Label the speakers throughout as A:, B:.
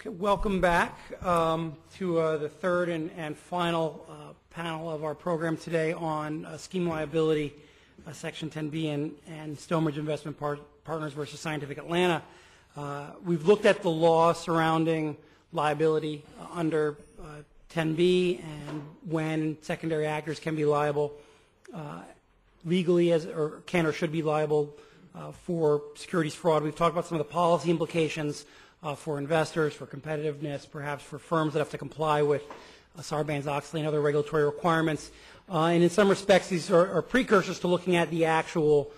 A: Okay, welcome back to the third and final panel of our program today on scheme liability, Section 10B and Stoneridge Investment Partners versus Scientific Atlanta. We've looked at the law surrounding liability under 10B and when secondary actors can be liable legally or can or should be liable for securities fraud. We've talked about some of the policy implications for investors, for competitiveness, perhaps for firms that have to comply with Sarbanes-Oxley and other regulatory requirements. And in some respects, these are precursors to looking at the actual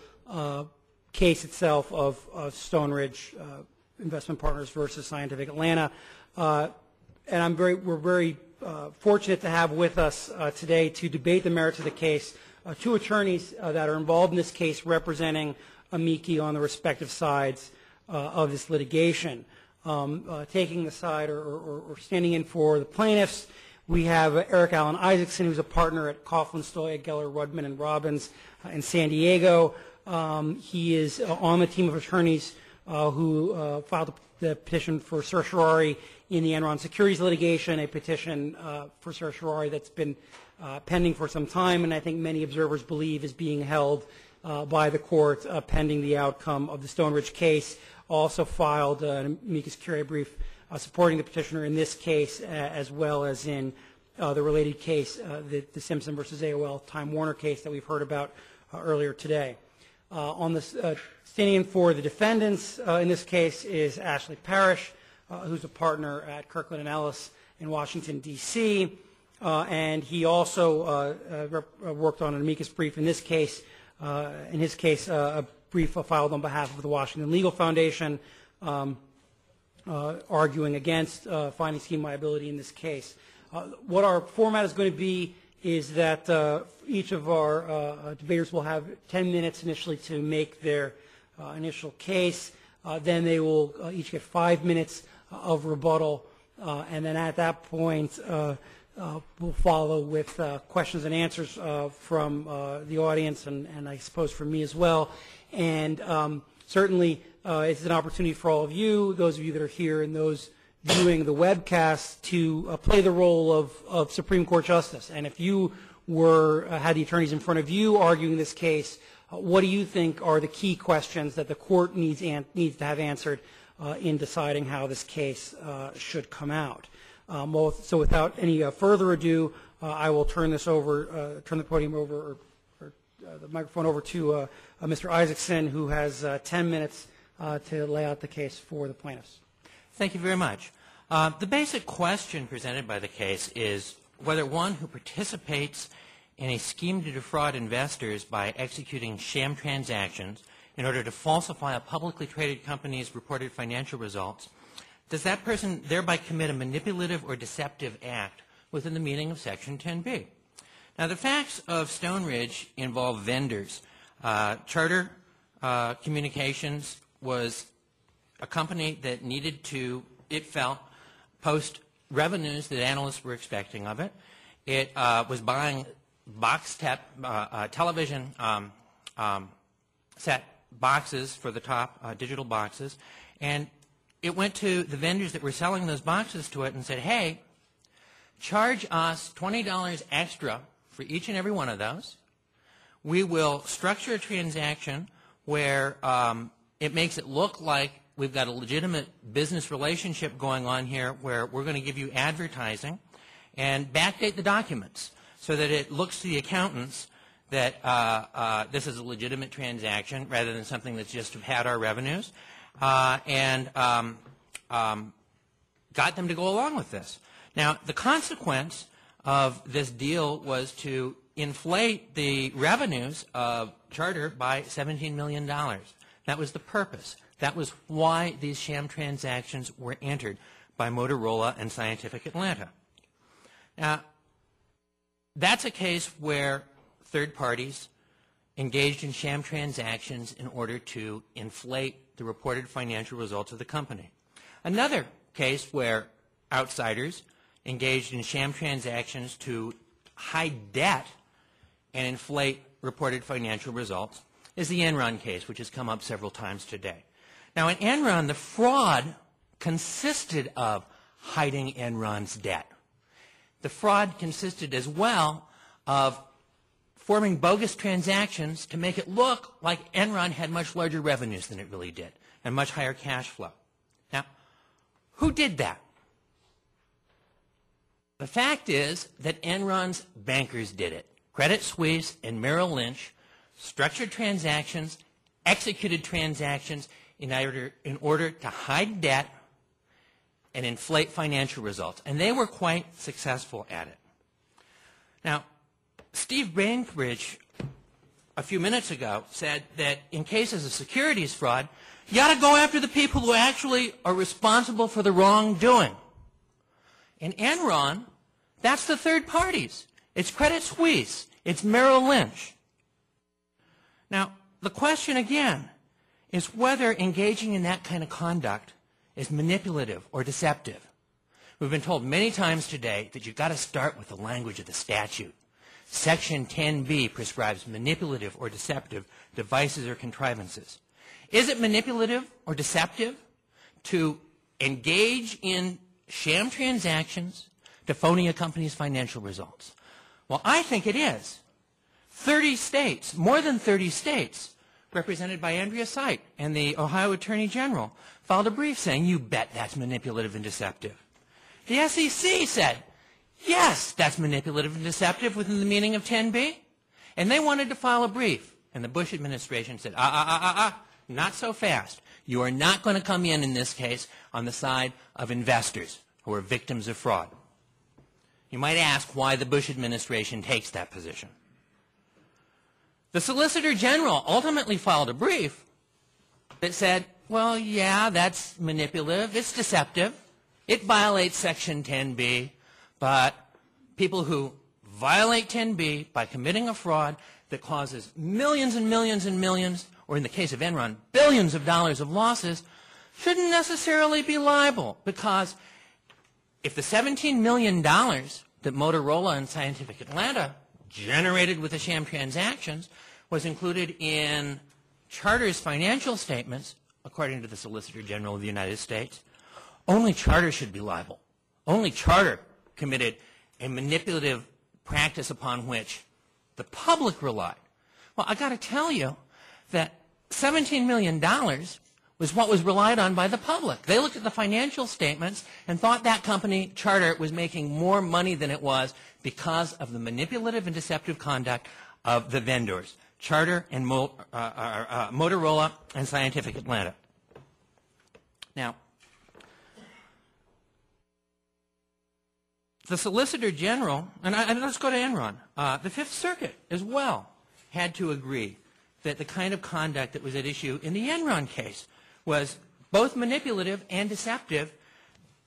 A: case itself of Stoneridge Investment Partners versus Scientific Atlanta. And we're very fortunate to have with us today to debate the merits of the case two attorneys that are involved in this case representing amici on the respective sides of this litigation. Taking the side or standing in for the plaintiffs, we have Eric Allen Isaacson, who's a partner at Coughlin, Stoya, Geller, Rudman, and Robbins in San Diego. He is on the team of attorneys who filed the petition for certiorari in the Enron securities litigation, a petition for certiorari that's been pending for some time, and I think many observers believe is being held by the court pending the outcome of the Stoneridge case. Also filed an amicus curiae brief supporting the petitioner in this case, as well as in the related case, the Simpson versus AOL Time Warner case that we've heard about earlier today. On this, standing in for the defendants in this case is Ashley Parrish, who's a partner at Kirkland & Ellis in Washington, D.C., and he also worked on an amicus brief in this case. In his case, a brief filed on behalf of the Washington Legal Foundation arguing against finding scheme liability in this case. What our format is going to be is that each of our debaters will have 10 minutes initially to make their initial case. Then they will each get 5 minutes of rebuttal, and then at that point we'll follow with questions and answers from the audience and I suppose from me as well. And certainly it's an opportunity for all of you, those of you that are here and those viewing the webcast, to play the role of Supreme Court Justice. And if you had the attorneys in front of you arguing this case, what do you think are the key questions that the court needs to have answered in deciding how this case should come out? So without any further ado, I will turn the podium over, or the microphone over to Mr. Isaacson, who has 10 minutes to lay out the case for the plaintiffs.
B: Thank you very much. The basic question presented by the case is whether one who participates in a scheme to defraud investors by executing sham transactions in order to falsify a publicly traded company's reported financial results, does that person thereby commit a manipulative or deceptive act within the meaning of Section 10B? Now, the facts of Stoneridge involve vendors. Charter Communications was a company that needed to, it felt, post revenues that analysts were expecting of it. It was buying television set boxes for the top digital boxes, and it went to the vendors that were selling those boxes to it and said, hey, charge us $20 extra for each and every one of those. We will structure a transaction where it makes it look like we've got a legitimate business relationship going on here, where we're going to give you advertising, and backdate the documents so that it looks to the accountants that this is a legitimate transaction rather than something that's just to pad our revenues, and got them to go along with this. Now, the consequence of this deal was to inflate the revenues of Charter by $17 million. That was the purpose. That was why these sham transactions were entered by Motorola and Scientific Atlanta. Now, that's a case where third parties engaged in sham transactions in order to inflate the reported financial results of the company. Another case where outsiders engaged in sham transactions to hide debt and inflate reported financial results is the Enron case, which has come up several times today. Now, in Enron, the fraud consisted of hiding Enron's debt. The fraud consisted as well of forming bogus transactions to make it look like Enron had much larger revenues than it really did and much higher cash flow. Now, who did that? The fact is that Enron's bankers did it. Credit Suisse and Merrill Lynch structured transactions, executed transactions in order to hide debt and inflate financial results. And they were quite successful at it. Now, Steve Bainbridge, a few minutes ago, said that in cases of securities fraud, you ought to go after the people who actually are responsible for the wrongdoing. In Enron, that's the third parties. It's Credit Suisse. It's Merrill Lynch. Now, the question again is whether engaging in that kind of conduct is manipulative or deceptive. We've been told many times today that you've got to start with the language of the statute. Section 10b prescribes manipulative or deceptive devices or contrivances. Is it manipulative or deceptive to engage in sham transactions to phony a company's financial results? Well, I think it is. 30 states, more than 30 states, represented by Andrea Sight and the Ohio Attorney General, filed a brief saying, you bet that's manipulative and deceptive. The SEC said, yes, that's manipulative and deceptive within the meaning of 10b. And they wanted to file a brief. And the Bush administration said, not so fast. You are not going to come in this case, on the side of investors who are victims of fraud. You might ask why the Bush administration takes that position. The Solicitor General ultimately filed a brief that said, well, yeah, that's manipulative. It's deceptive. It violates Section 10b. But people who violate 10b by committing a fraud that causes millions and millions and millions, or in the case of Enron, billions of dollars of losses, shouldn't necessarily be liable. Because if the $17 million that Motorola and Scientific Atlanta generated with the sham transactions was included in Charter's financial statements, according to the Solicitor General of the United States, only Charter should be liable. Only Charter committed a manipulative practice upon which the public relied. Well, I got to tell you that $17 million was what was relied on by the public. They looked at the financial statements and thought that company, Charter, was making more money than it was because of the manipulative and deceptive conduct of the vendors, Charter and Motorola and Scientific Atlanta. Now, the Solicitor General, and let's go to Enron, the Fifth Circuit as well had to agree that the kind of conduct that was at issue in the Enron case was both manipulative and deceptive.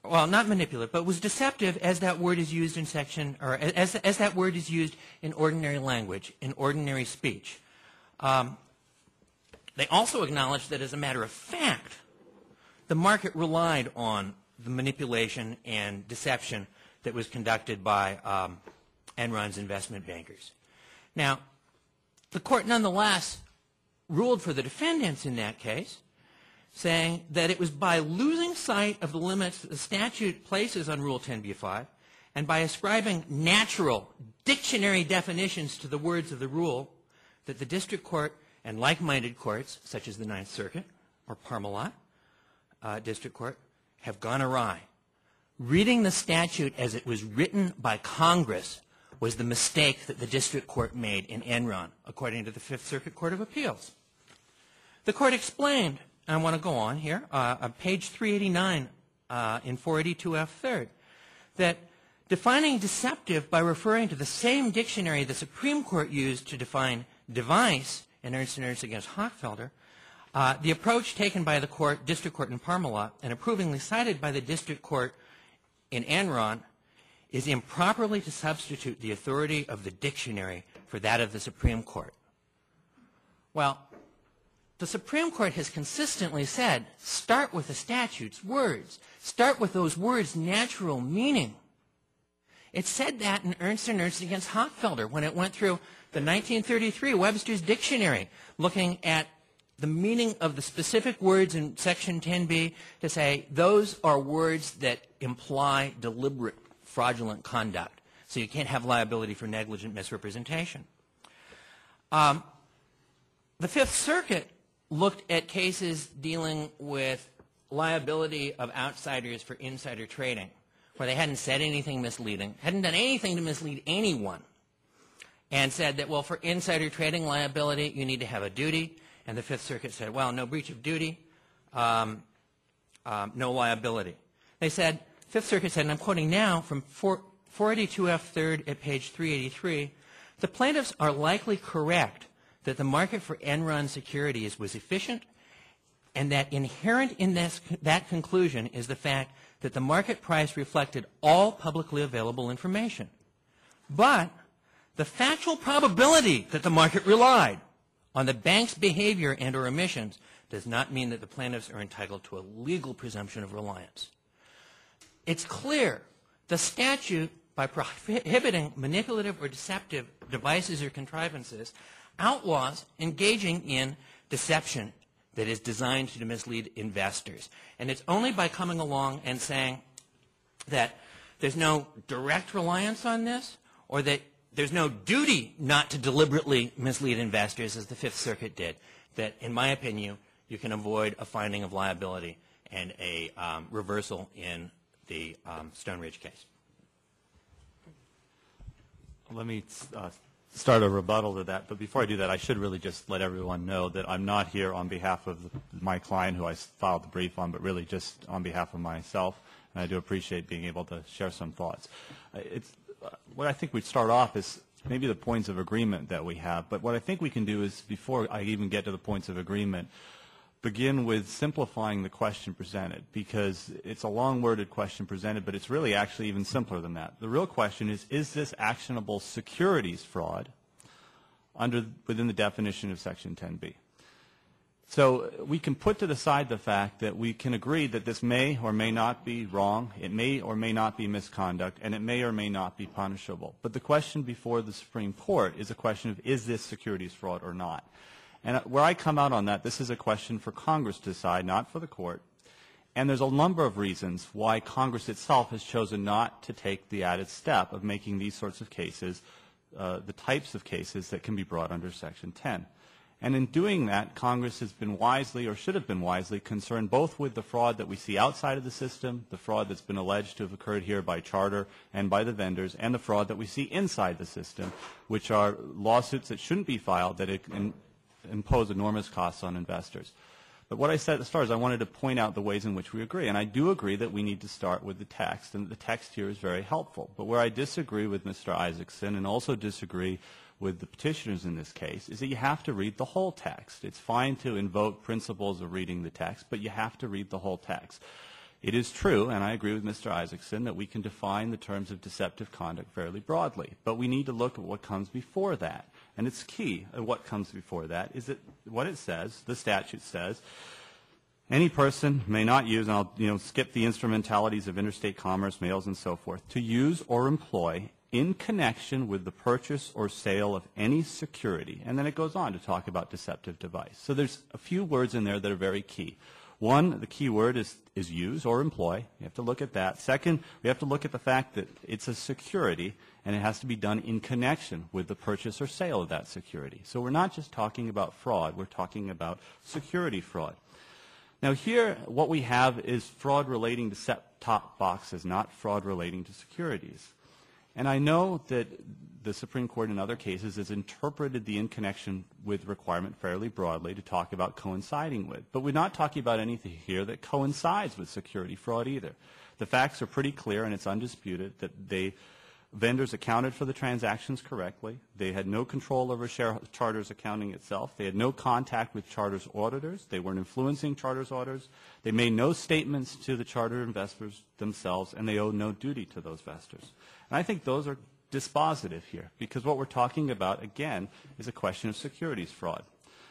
B: Well, not manipulative, but was deceptive as that word is used in section, or as that word is used in ordinary language, in ordinary speech. They also acknowledged that as a matter of fact, the market relied on the manipulation and deception that was conducted by Enron's investment bankers. Now, the court nonetheless ruled for the defendants in that case, saying that it was by losing sight of the limits that the statute places on Rule 10b-5 and by ascribing natural dictionary definitions to the words of the rule that the district court and like-minded courts, such as the Ninth Circuit or Parmalat District Court, have gone awry. Reading the statute as it was written by Congress was the mistake that the district court made in Enron, according to the Fifth Circuit Court of Appeals. The court explained, and I want to go on here, on page 389 in 482F3rd, that defining deceptive by referring to the same dictionary the Supreme Court used to define device in Ernst & Ernst against Hochfelder, the approach taken by the district court in Parmalat and approvingly cited by the district court in Enron is improperly to substitute the authority of the dictionary for that of the Supreme Court. Well, the Supreme Court has consistently said, start with the statute's words. Start with those words' natural meaning. It said that in Ernst & Ernst against Hochfelder when it went through the 1933 Webster's Dictionary, looking at the meaning of the specific words in Section 10b to say those are words that imply deliberate fraudulent conduct. So you can't have liability for negligent misrepresentation. The Fifth Circuit looked at cases dealing with liability of outsiders for insider trading, where they hadn't said anything misleading, hadn't done anything to mislead anyone, and said that, well, for insider trading liability, you need to have a duty. And the Fifth Circuit said, well, no breach of duty, no liability. They said, Fifth Circuit said, and I'm quoting now from 482 F. 3rd at page 383, the plaintiffs are likely correct that the market for Enron securities was efficient, and that inherent in that conclusion is the fact that the market price reflected all publicly available information. But the factual probability that the market relied on the bank's behavior and or omissions does not mean that the plaintiffs are entitled to a legal presumption of reliance. It's clear the statute, by prohibiting manipulative or deceptive devices or contrivances, outlaws engaging in deception that is designed to mislead investors. And it's only by coming along and saying that there's no direct reliance on this, or that there's no duty not to deliberately mislead investors, as the Fifth Circuit did, that, in my opinion, you can avoid a finding of liability and a reversal in the Stoneridge case.
C: Let me start a rebuttal to that, but before I do that, I should really just let everyone know that I'm not here on behalf of my client who I filed the brief on, but really just on behalf of myself, and I do appreciate being able to share some thoughts. What I think we'd start off is maybe the points of agreement that we have, but what I think we can do is, before I even get to the points of agreement, begin with simplifying the question presented, because it's a long-worded question presented, but it's really actually even simpler than that. The real question is this actionable securities fraud within the definition of Section 10b? So we can put to the side the fact that we can agree that this may or may not be wrong, it may or may not be misconduct, and it may or may not be punishable. But the question before the Supreme Court is a question of, is this securities fraud or not? And where I come out on that, this is a question for Congress to decide, not for the court. And there's a number of reasons why Congress itself has chosen not to take the added step of making these sorts of cases the types of cases that can be brought under Section 10. And in doing that, Congress has been wisely, or should have been wisely, concerned both with the fraud that we see outside of the system, the fraud that's been alleged to have occurred here by charter and by the vendors, and the fraud that we see inside the system, which are lawsuits that shouldn't be filed that impose enormous costs on investors. But what I said at the start is I wanted to point out the ways in which we agree. And I do agree that we need to start with the text, and the text here is very helpful. But where I disagree with Mr. Isaacson, and also disagree with the petitioners in this case, is that you have to read the whole text. It's fine to invoke principles of reading the text, but you have to read the whole text. It is true, and I agree with Mr. Isaacson, that we can define the terms of deceptive conduct fairly broadly. But we need to look at what comes before that. And it's key at what comes before that is that what it says, the statute says, any person may not use, and I'll skip the instrumentalities of interstate commerce, mails, and so forth, to use or employ in connection with the purchase or sale of any security. And then it goes on to talk about deceptive device. So there's a few words in there that are very key. One, the key word is use or employ. You have to look at that. Second, we have to look at the fact that it's a security, and it has to be done in connection with the purchase or sale of that security. So we're not just talking about fraud. We're talking about security fraud. Now here, what we have is fraud relating to set-top boxes, not fraud relating to securities. And I know that the Supreme Court in other cases has interpreted the in connection with requirement fairly broadly to talk about coinciding with. But we're not talking about anything here that coincides with security fraud either. The facts are pretty clear, and it's undisputed that vendors accounted for the transactions correctly. They had no control over Charter's accounting itself. They had no contact with Charter's auditors. They weren't influencing Charter's auditors. They made no statements to the Charter investors themselves, and they owed no duty to those investors. And I think those are dispositive here, because what we're talking about, again, is a question of securities fraud.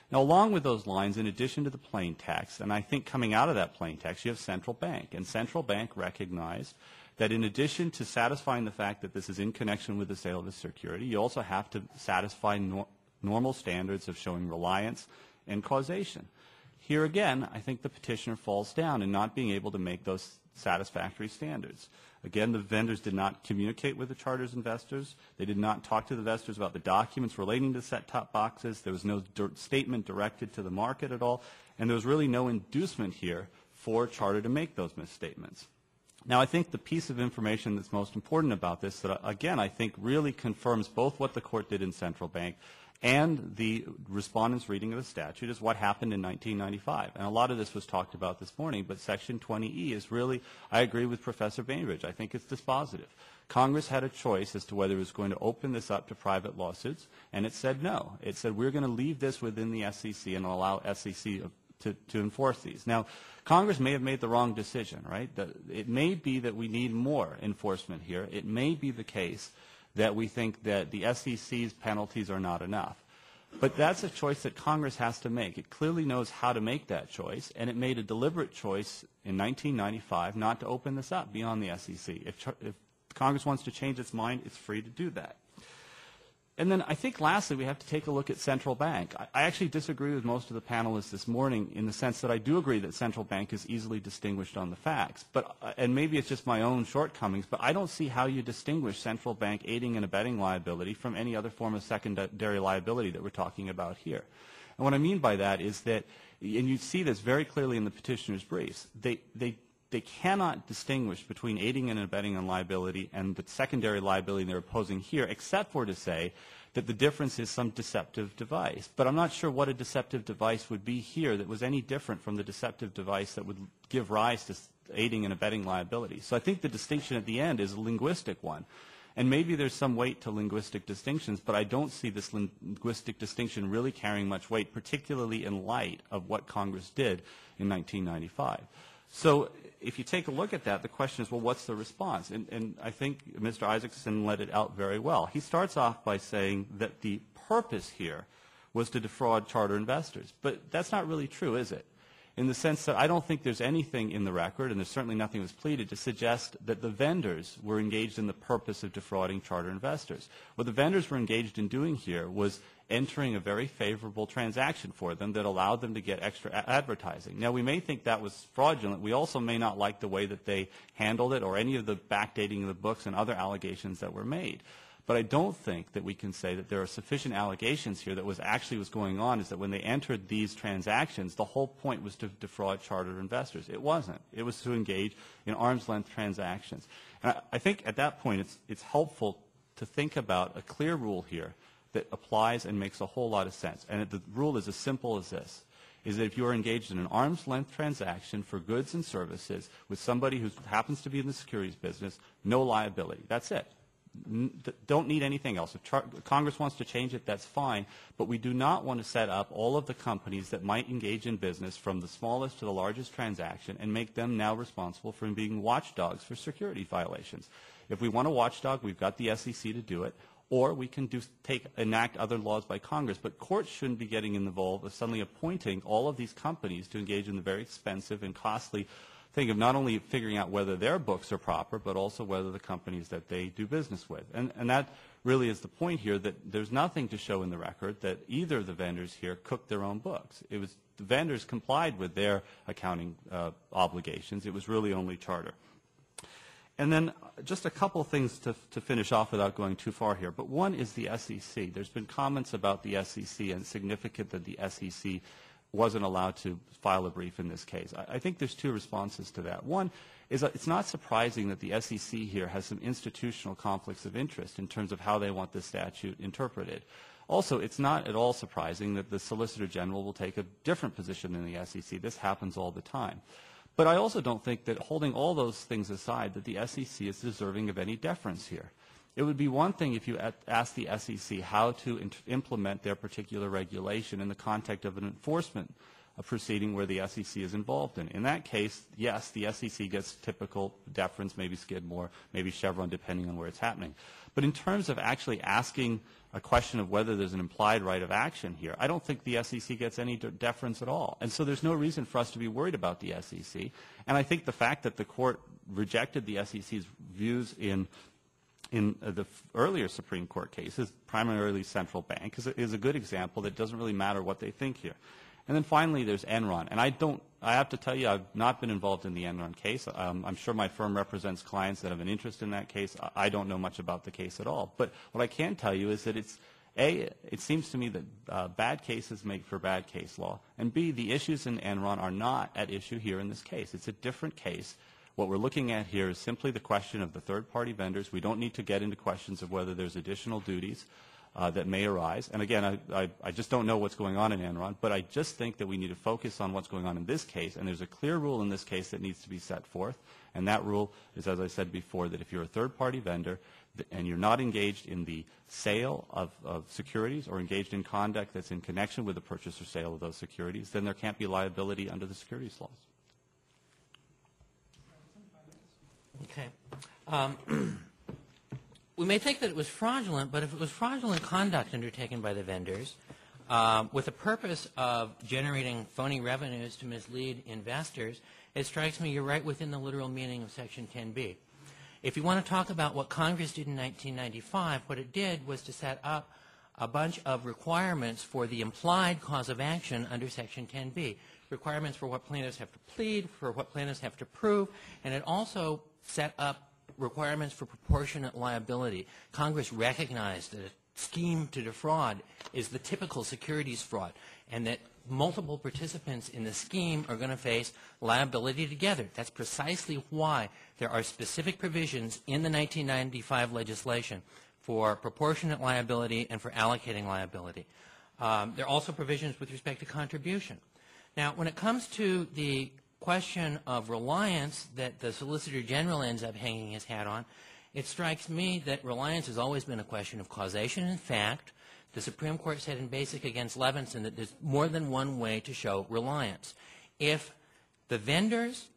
C: Now, along with those lines, in addition to the plain text, and I think coming out of that plain text, you have central bank. And central bank recognized that in addition to satisfying the fact that this is in connection with the sale of the security, you also have to satisfy normal standards of showing reliance and causation. Here again, I think the petitioner falls down in not being able to make those satisfactory standards. Again, the vendors did not communicate with the charter's investors. They did not talk to the investors about the documents relating to set-top boxes. There was no statement directed to the market at all, and there was really no inducement here for charter to make those misstatements. Now, I think the piece of information that's most important about this, that again, I think really confirms both what the court did in Central Bank and the respondent's reading of the statute, is what happened in 1995. And a lot of this was talked about this morning, but Section 20E is really, I agree with Professor Bainbridge, I think it's dispositive. Congress had a choice as to whether it was going to open this up to private lawsuits, and it said no. It said we're going to leave this within the SEC and allow SEC to enforce these. Now, Congress may have made the wrong decision, right? It may be that we need more enforcement here. It may be the case that we think that the SEC's penalties are not enough. But that's a choice that Congress has to make. It clearly knows how to make that choice, and it made a deliberate choice in 1995 not to open this up beyond the SEC. If Congress wants to change its mind, it's free to do that. And then I think lastly we have to take a look at Central Bank. I actually disagree with most of the panelists this morning in the sense that I do agree that Central Bank is easily distinguished on the facts. But and maybe it's just my own shortcomings, but I don't see how you distinguish Central Bank aiding and abetting liability from any other form of secondary liability that we're talking about here. And what I mean by that is that, and you see this very clearly in the petitioner's briefs, they cannot distinguish between aiding and abetting on liability and the secondary liability they're opposing here, except for to say that the difference is some deceptive device. But I'm not sure what a deceptive device would be here that was any different from the deceptive device that would give rise to aiding and abetting liability. So I think the distinction at the end is a linguistic one. And maybe there's some weight to linguistic distinctions, but I don't see this linguistic distinction really carrying much weight, particularly in light of what Congress did in 1995. So if you take a look at that, the question is, well, what's the response? And I think Mr. Isaacson let it out very well. He starts off by saying that the purpose here was to defraud charter investors. But that's not really true, is it? In the sense that I don't think there's anything in the record, and there's certainly nothing that was pleaded, to suggest that the vendors were engaged in the purpose of defrauding charter investors. What the vendors were engaged in doing here was entering a very favorable transaction for them that allowed them to get extra advertising. Now, we may think that was fraudulent. We also may not like the way that they handled it or any of the backdating of the books and other allegations that were made. But I don't think that we can say that there are sufficient allegations here that was going on is that when they entered these transactions, the whole point was to defraud charter investors. It wasn't. It was to engage in arm's-length transactions. And I think at that point it's helpful to think about a clear rule here that applies and makes a whole lot of sense. And the rule is as simple as this, is that if you are engaged in an arm's-length transaction for goods and services with somebody who happens to be in the securities business, no liability. That's it. Don't need anything else. If Congress wants to change it, that's fine. But we do not want to set up all of the companies that might engage in business from the smallest to the largest transaction and make them now responsible for being watchdogs for security violations. If we want a watchdog, we've got the SEC to do it. Or we can enact other laws by Congress. But courts shouldn't be getting involved with suddenly appointing all of these companies to engage in the very expensive and costly thing of not only figuring out whether their books are proper, but also whether the companies that they do business with. And that really is the point here, that there's nothing to show in the record that either of the vendors here cooked their own books. It was the vendors complied with their accounting obligations. It was really only charter. And then just a couple of things to finish off without going too far here. But one is the SEC. There's been comments about the SEC, and it's significant that the SEC wasn't allowed to file a brief in this case. I think there's two responses to that. One is that it's not surprising that the SEC here has some institutional conflicts of interest in terms of how they want this statute interpreted. Also, it's not at all surprising that the Solicitor General will take a different position than the SEC. This happens all the time. But I also don't think that holding all those things aside, that the SEC is deserving of any deference here. It would be one thing if you asked the SEC how to implement their particular regulation in the context of an enforcement proceeding where the SEC is involved in. In that case, yes, the SEC gets typical deference, maybe Skidmore, maybe Chevron, depending on where it's happening. But in terms of actually asking a question of whether there's an implied right of action here, I don't think the SEC gets any deference at all. And so there's no reason for us to be worried about the SEC. And I think the fact that the court rejected the SEC's views in the earlier Supreme Court cases, primarily Central Bank, is a good example that it doesn't really matter what they think here. And then finally, there's Enron. And I have to tell you, I've not been involved in the Enron case. I'm sure my firm represents clients that have an interest in that case. I don't know much about the case at all. But what I can tell you is that it seems to me that bad cases make for bad case law. And B, the issues in Enron are not at issue here in this case. It's a different case. What we're looking at here is simply the question of the third-party vendors. We don't need to get into questions of whether there's additional duties that may arise. And again, I just don't know what's going on in Enron, but I just think that we need to focus on what's going on in this case. And there's a clear rule in this case that needs to be set forth. And that rule is, as I said before, that if you're a third-party vendor and you're not engaged in the sale of securities or engaged in conduct that's in connection with the purchase or sale of those securities, then there can't be liability under the securities laws.
B: Okay. We may think that it was fraudulent, but if it was fraudulent conduct undertaken by the vendors with the purpose of generating phony revenues to mislead investors, it strikes me you're right within the literal meaning of Section 10b. If you want to talk about what Congress did in 1995, what it did was to set up a bunch of requirements for the implied cause of action under Section 10b, requirements for what plaintiffs have to plead, for what plaintiffs have to prove, and it also set up requirements for proportionate liability. Congress recognized that a scheme to defraud is the typical securities fraud, and that multiple participants in the scheme are going to face liability together. That's precisely why there are specific provisions in the 1995 legislation for proportionate liability and for allocating liability. There are also provisions with respect to contribution. Now, when it comes to the question of reliance that the Solicitor General ends up hanging his hat on, it strikes me that reliance has always been a question of causation. In fact, the Supreme Court said in Basic against Levinson that there's more than one way to show reliance. If the vendors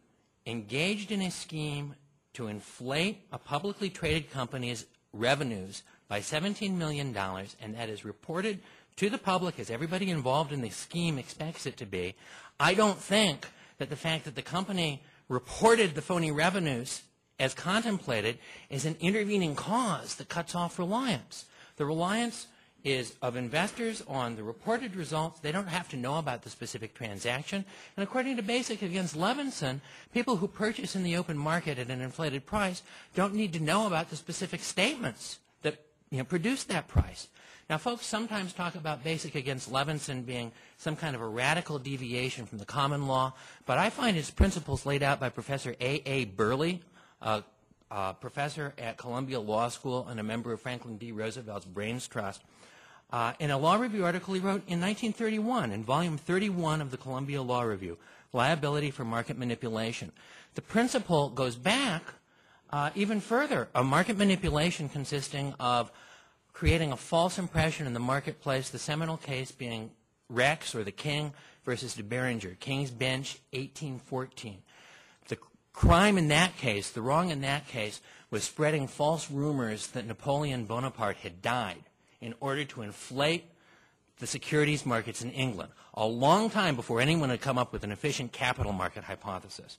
B: engaged in a scheme to inflate a publicly traded company's revenues by $17 million, and that is reported to the public as everybody involved in the scheme expects it to be, I don't think that the fact that the company reported the phony revenues as contemplated is an intervening cause that cuts off reliance. The reliance is of investors on the reported results. They don't have to know about the specific transaction. And according to Basic against Levinson, people who purchase in the open market at an inflated price don't need to know about the specific statements that produced that price. Now, folks sometimes talk about Basic against Levinson being some kind of a radical deviation from the common law, but I find its principles laid out by Professor A.A. Burley, a professor at Columbia Law School and a member of Franklin D. Roosevelt's Brains Trust, in a law review article he wrote in 1931 in volume 31 of the Columbia Law Review, Liability for Market Manipulation. The principle goes back even further, a market manipulation consisting of creating a false impression in the marketplace, the seminal case being Rex or the King versus de Beringer, King's Bench, 1814. The crime in that case, the wrong in that case, was spreading false rumors that Napoleon Bonaparte had died in order to inflate the securities markets in England, a long time before anyone had come up with an efficient capital market hypothesis.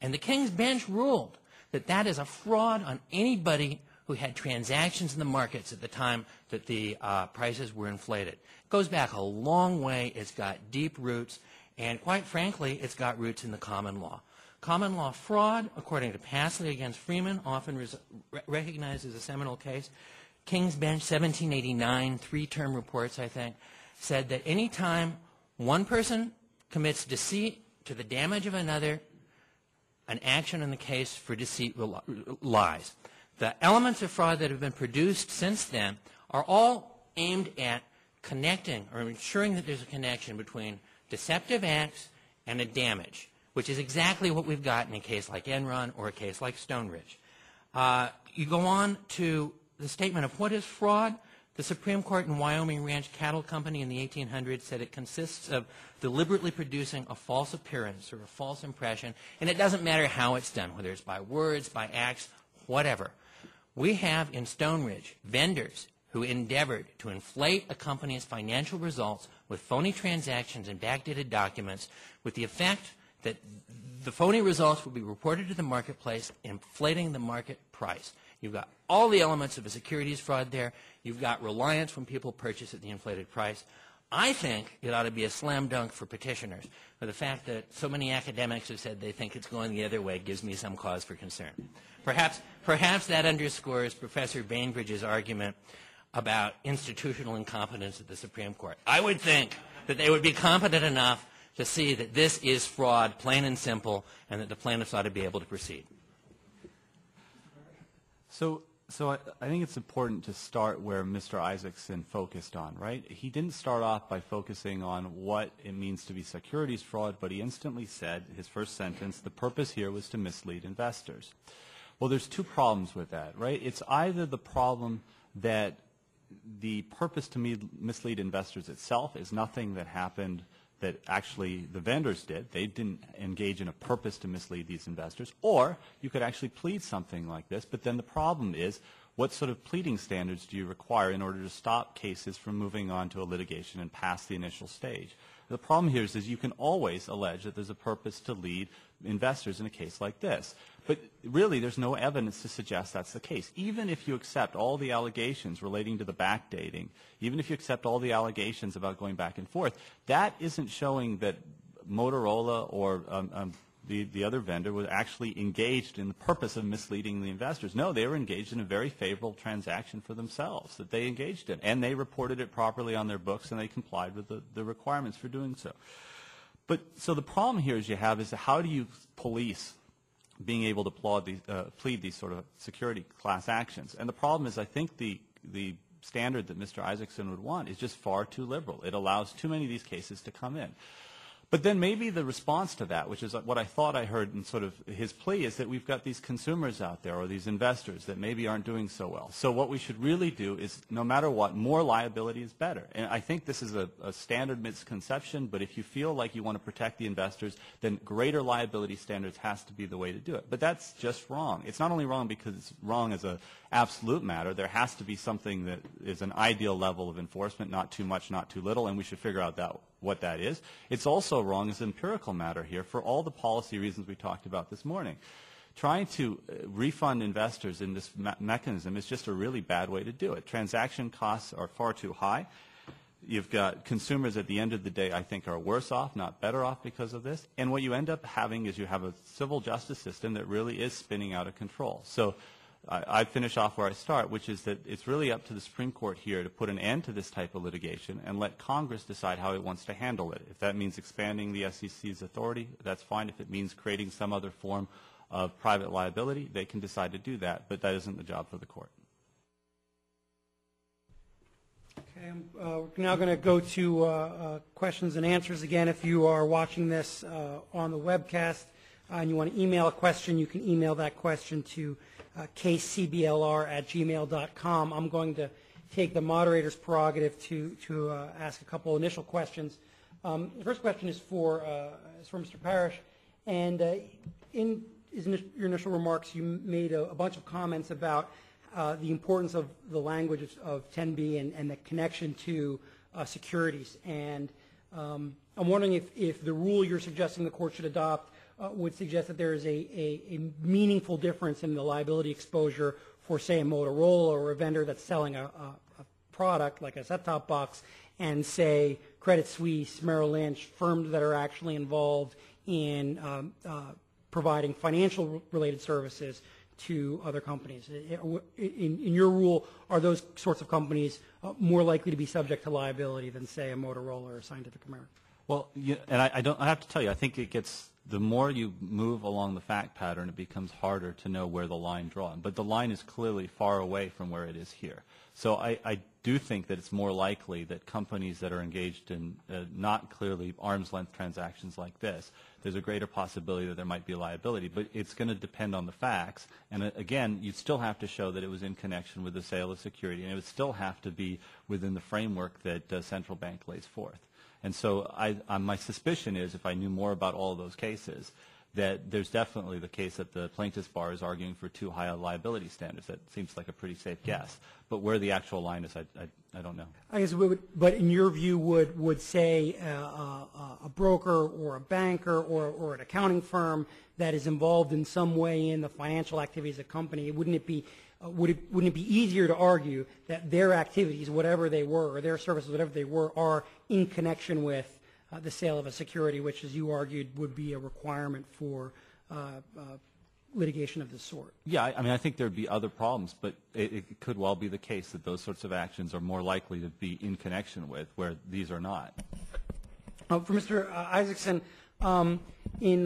B: And the King's Bench ruled that that is a fraud on anybody who had transactions in the markets at the time that the prices were inflated. It goes back a long way. It's got deep roots, and quite frankly, it's got roots in the common law. Common law fraud, according to Passley against Freeman, often recognized as a seminal case. King's Bench, 1789, three-term reports, I think, said that any time one person commits deceit to the damage of another, an action in the case for deceit lies. The elements of fraud that have been produced since then are all aimed at connecting or ensuring that there's a connection between deceptive acts and a damage, which is exactly what we've got in a case like Enron or a case like Stoneridge. You go on to the statement of what is fraud. The Supreme Court in Wyoming Ranch Cattle Company in the 1800s said it consists of deliberately producing a false appearance or a false impression, and it doesn't matter how it's done, whether it's by words, by acts, whatever. We have in Stoneridge vendors who endeavored to inflate a company's financial results with phony transactions and backdated documents with the effect that the phony results will be reported to the marketplace, inflating the market price. You've got all the elements of a securities fraud there. You've got reliance when people purchase at the inflated price. I think it ought to be a slam dunk for petitioners. But the fact that so many academics have said they think it's going the other way gives me some cause for concern. Perhaps that underscores Professor Bainbridge's argument about institutional incompetence at the Supreme Court. I would think that they would be competent enough to see that this is fraud, plain and simple, and that the plaintiffs ought to be able to proceed.
C: So I think it's important to start where Mr. Isaacson focused on, right? He didn't start off by focusing on what it means to be securities fraud, but he instantly said, his first sentence, the purpose here was to mislead investors. Well, there's two problems with that, right? It's either the problem that the purpose to mislead investors itself is nothing that happened that actually the vendors did. They didn't engage in a purpose to mislead these investors. Or you could actually plead something like this, but then the problem is, what sort of pleading standards do you require in order to stop cases from moving on to a litigation and past the initial stage? The problem here is you can always allege that there's a purpose to lead investors in a case like this. But really, there's no evidence to suggest that's the case. Even if you accept all the allegations relating to the backdating, even if you accept all the allegations about going back and forth, that isn't showing that Motorola or the other vendor was actually engaged in the purpose of misleading the investors. No, they were engaged in a very favorable transaction for themselves that they engaged in. And they reported it properly on their books, and they complied with the requirements for doing so. But so the problem here is how do you police being able to plead these sort of security class actions? And the problem is, I think the standard that Mr. Isaacson would want is just far too liberal. It allows too many of these cases to come in. But then maybe the response to that, which is what I thought I heard in sort of his plea, is that we've got these consumers out there or these investors that maybe aren't doing so well. So what we should really do is, no matter what, more liability is better. And I think this is a standard misconception, but if you feel like you want to protect the investors, then greater liability standards has to be the way to do it. But that's just wrong. It's not only wrong because it's wrong as an absolute matter. There has to be something that is an ideal level of enforcement, not too much, not too little, and we should figure out what that is. It's also wrong as an empirical matter here for all the policy reasons we talked about this morning. Trying to refund investors in this mechanism is just a really bad way to do it. Transaction costs are far too high. You've got consumers at the end of the day, I think, are worse off, not better off because of this. And what you end up having is you have a civil justice system that really is spinning out of control. So I finish off where I start, which is that it's really up to the Supreme Court here to put an end to this type of litigation and let Congress decide how it wants to handle it. If that means expanding the SEC's authority, that's fine. If it means creating some other form of private liability, they can decide to do that, but that isn't the job for the court.
A: Okay, we're now going to go to questions and answers. Again, if you are watching this on the webcast and you want to email a question, you can email that question to kcblr@gmail.com. I'm going to take the moderator's prerogative to ask a couple initial questions. The first question is for Mr. Parrish, and in your initial remarks, you made a bunch of comments about the importance of the language of 10b and the connection to securities. And I'm wondering if the rule you're suggesting the court should adopt would suggest that there is a meaningful difference in the liability exposure for, say, a Motorola or a vendor that's selling a product like a set-top box, and, say, Credit Suisse, Merrill Lynch, firms that are actually involved in providing financial-related services to other companies. In your rule, are those sorts of companies more likely to be subject to liability than, say, a Motorola or a Scientific American?
C: Well, and I have to tell you, I think it gets, the more you move along the fact pattern, it becomes harder to know where the line drawn. But the line is clearly far away from where it is here. So I do think that it's more likely that companies that are engaged in not clearly arm's length transactions like this, there's a greater possibility that there might be liability. But it's going to depend on the facts. And again, you still have to show that it was in connection with the sale of security, and it would still have to be within the framework that central bank lays forth. And so my suspicion is, if I knew more about all of those cases, that there's definitely the case that the plaintiff's bar is arguing for too high a liability standards. That seems like a pretty safe guess. But where the actual line is, I don't know.
A: I guess but in your view, would say a broker or a banker or an accounting firm that is involved in some way in the financial activities of a company, wouldn't it be wouldn't it be easier to argue that their activities, whatever they were, or their services, whatever they were, are in connection with the sale of a security, which, as you argued, would be a requirement for litigation of this sort?
C: Yeah, I mean, I think there would be other problems, but it could well be the case that those sorts of actions are more likely to be in connection with, where these are not.
A: For Mr. Isaacson, in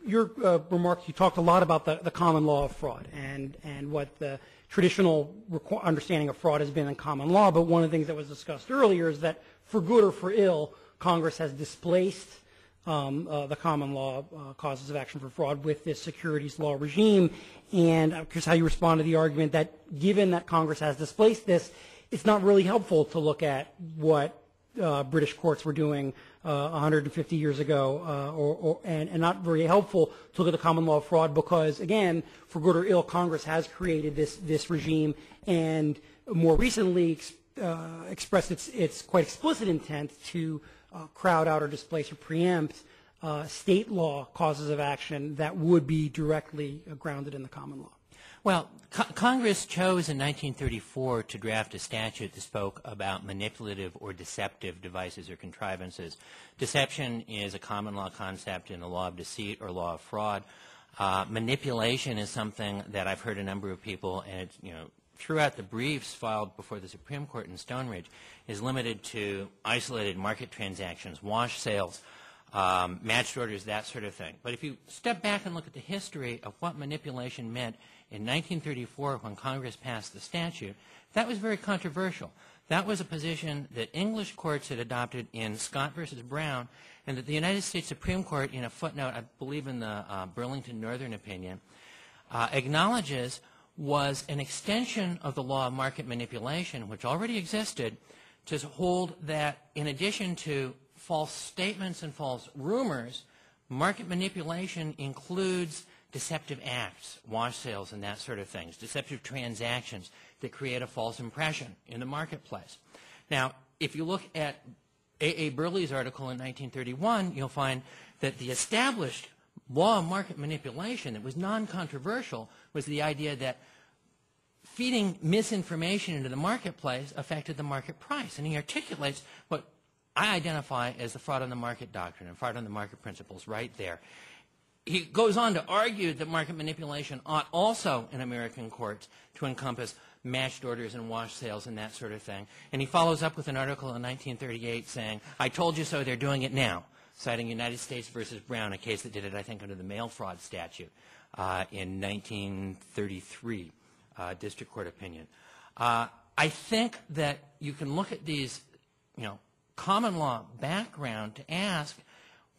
A: your remarks, you talked a lot about the common law of fraud and what the traditional understanding of fraud has been in common law. But one of the things that was discussed earlier is that, for good or for ill, Congress has displaced the common law causes of action for fraud with this securities law regime. And I'm curious how you respond to the argument that, given that Congress has displaced this, it's not really helpful to look at what British courts were doing 150 years ago, and not very helpful to look at the common law of fraud because, again, for good or ill, Congress has created this regime and more recently expressed its quite explicit intent to crowd out or displace or preempt state law causes of action that would be directly grounded in the common law.
B: Well, Congress chose in 1934 to draft a statute that spoke about manipulative or deceptive devices or contrivances. Deception is a common law concept in the law of deceit or law of fraud. Manipulation is something that I've heard a number of people, and it's, throughout the briefs filed before the Supreme Court in Stoneridge, is limited to isolated market transactions, wash sales, matched orders, that sort of thing. But if you step back and look at the history of what manipulation meant in 1934 when Congress passed the statute, that was very controversial. That was a position that English courts had adopted in Scott versus Brown, and that the United States Supreme Court, in a footnote, I believe in the Burlington Northern opinion, acknowledges was an extension of the law of market manipulation, which already existed, to hold that in addition to false statements and false rumors, market manipulation includes deceptive acts, wash sales and that sort of things, deceptive transactions that create a false impression in the marketplace. Now, if you look at A.A. Burley's article in 1931, you'll find that the established law of market manipulation that was non-controversial was the idea that feeding misinformation into the marketplace affected the market price. And he articulates what I identify as the fraud on the market doctrine and fraud on the market principles right there. He goes on to argue that market manipulation ought also in American courts to encompass matched orders and wash sales and that sort of thing. And he follows up with an article in 1938 saying, I told you so, they're doing it now, citing United States versus Brown, a case that did it, I think, under the mail fraud statute in 1933, district court opinion. I think that you can look at these, common law background to ask,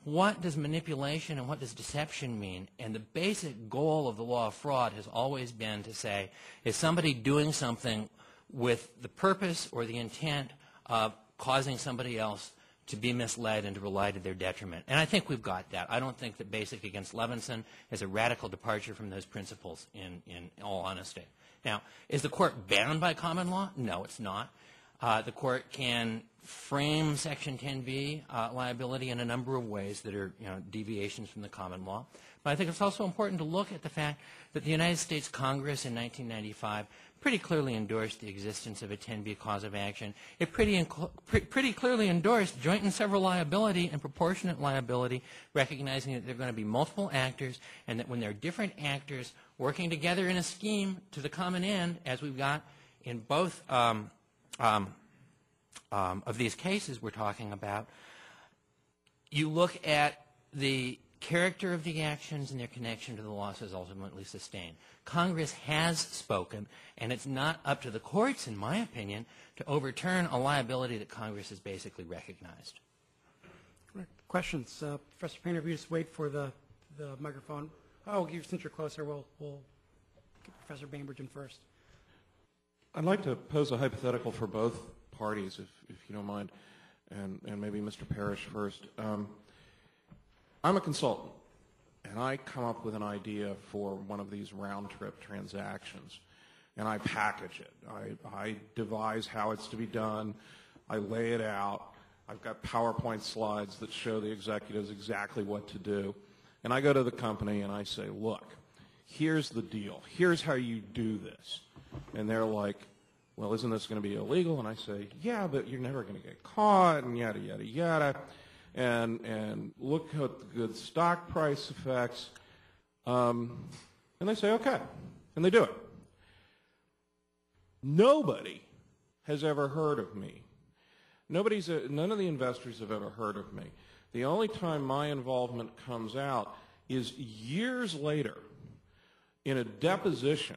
B: what does manipulation and what does deception mean? And the basic goal of the law of fraud has always been to say, is somebody doing something with the purpose or the intent of causing somebody else to be misled and to rely to their detriment? And I think we've got that. I don't think that Basic against Levinson is a radical departure from those principles in all honesty. Now, is the court bound by common law? No, it's not. The court can frame Section 10b liability in a number of ways that are deviations from the common law. But I think it's also important to look at the fact that the United States Congress in 1995 pretty clearly endorsed the existence of a 10b cause of action. It pretty clearly endorsed joint and several liability and proportionate liability, recognizing that there are going to be multiple actors and that when there are different actors working together in a scheme to the common end, as we've got in both of these cases we're talking about, you look at the character of the actions and their connection to the losses ultimately sustained. Congress has spoken, and it's not up to the courts, in my opinion, to overturn a liability that Congress has basically recognized.
A: Questions? Professor Painter, if you just wait for the microphone. Oh, since you're closer, we'll get Professor Bainbridge in first.
D: I'd like to pose a hypothetical for both parties, if you don't mind, and maybe Mr. Parrish first. I'm a consultant, and I come up with an idea for one of these round-trip transactions, and I package it. I devise how it's to be done. I lay it out. I've got PowerPoint slides that show the executives exactly what to do. And I go to the company and I say, look, here's the deal. Here's how you do this. And they're like, well, isn't this going to be illegal? And I say, yeah, but you're never going to get caught, and yada, yada, yada. And look at the good stock price effects. And they say, okay. And they do it. Nobody has ever heard of me. None of the investors have ever heard of me. The only time my involvement comes out is years later in a deposition.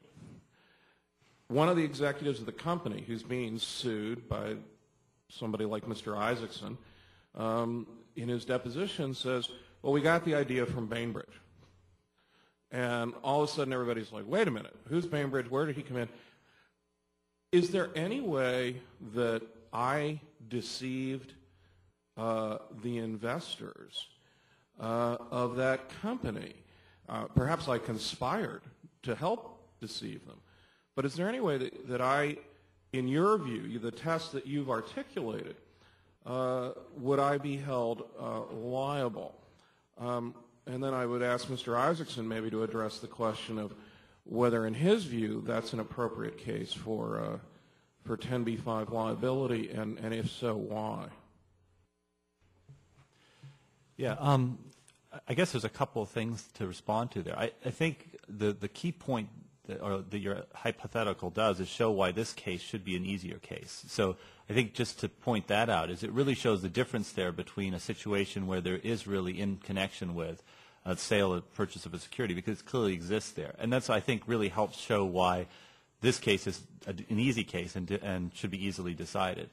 D: One of the executives of the company who's being sued by somebody like Mr. Isaacson in his deposition says, well, we got the idea from Bainbridge. And all of a sudden everybody's like, wait a minute, who's Bainbridge? Where did he come in? Is there any way that I deceived the investors of that company? Perhaps I conspired to help deceive them. But is there any way that I, in your view, the test that you've articulated, would I be held liable? And then I would ask Mr. Isaacson maybe to address the question of whether, in his view, that's an appropriate case for 10b-5 liability, and if so, why?
C: Yeah, I guess there's a couple of things to respond to there. I think the key point that your hypothetical does is show why this case should be an easier case. So I think just to point that out is it really shows the difference there between a situation where there is really in connection with a sale or purchase of a security, because it clearly exists there. And that's, I think, really helps show why this case is an easy case and should be easily decided.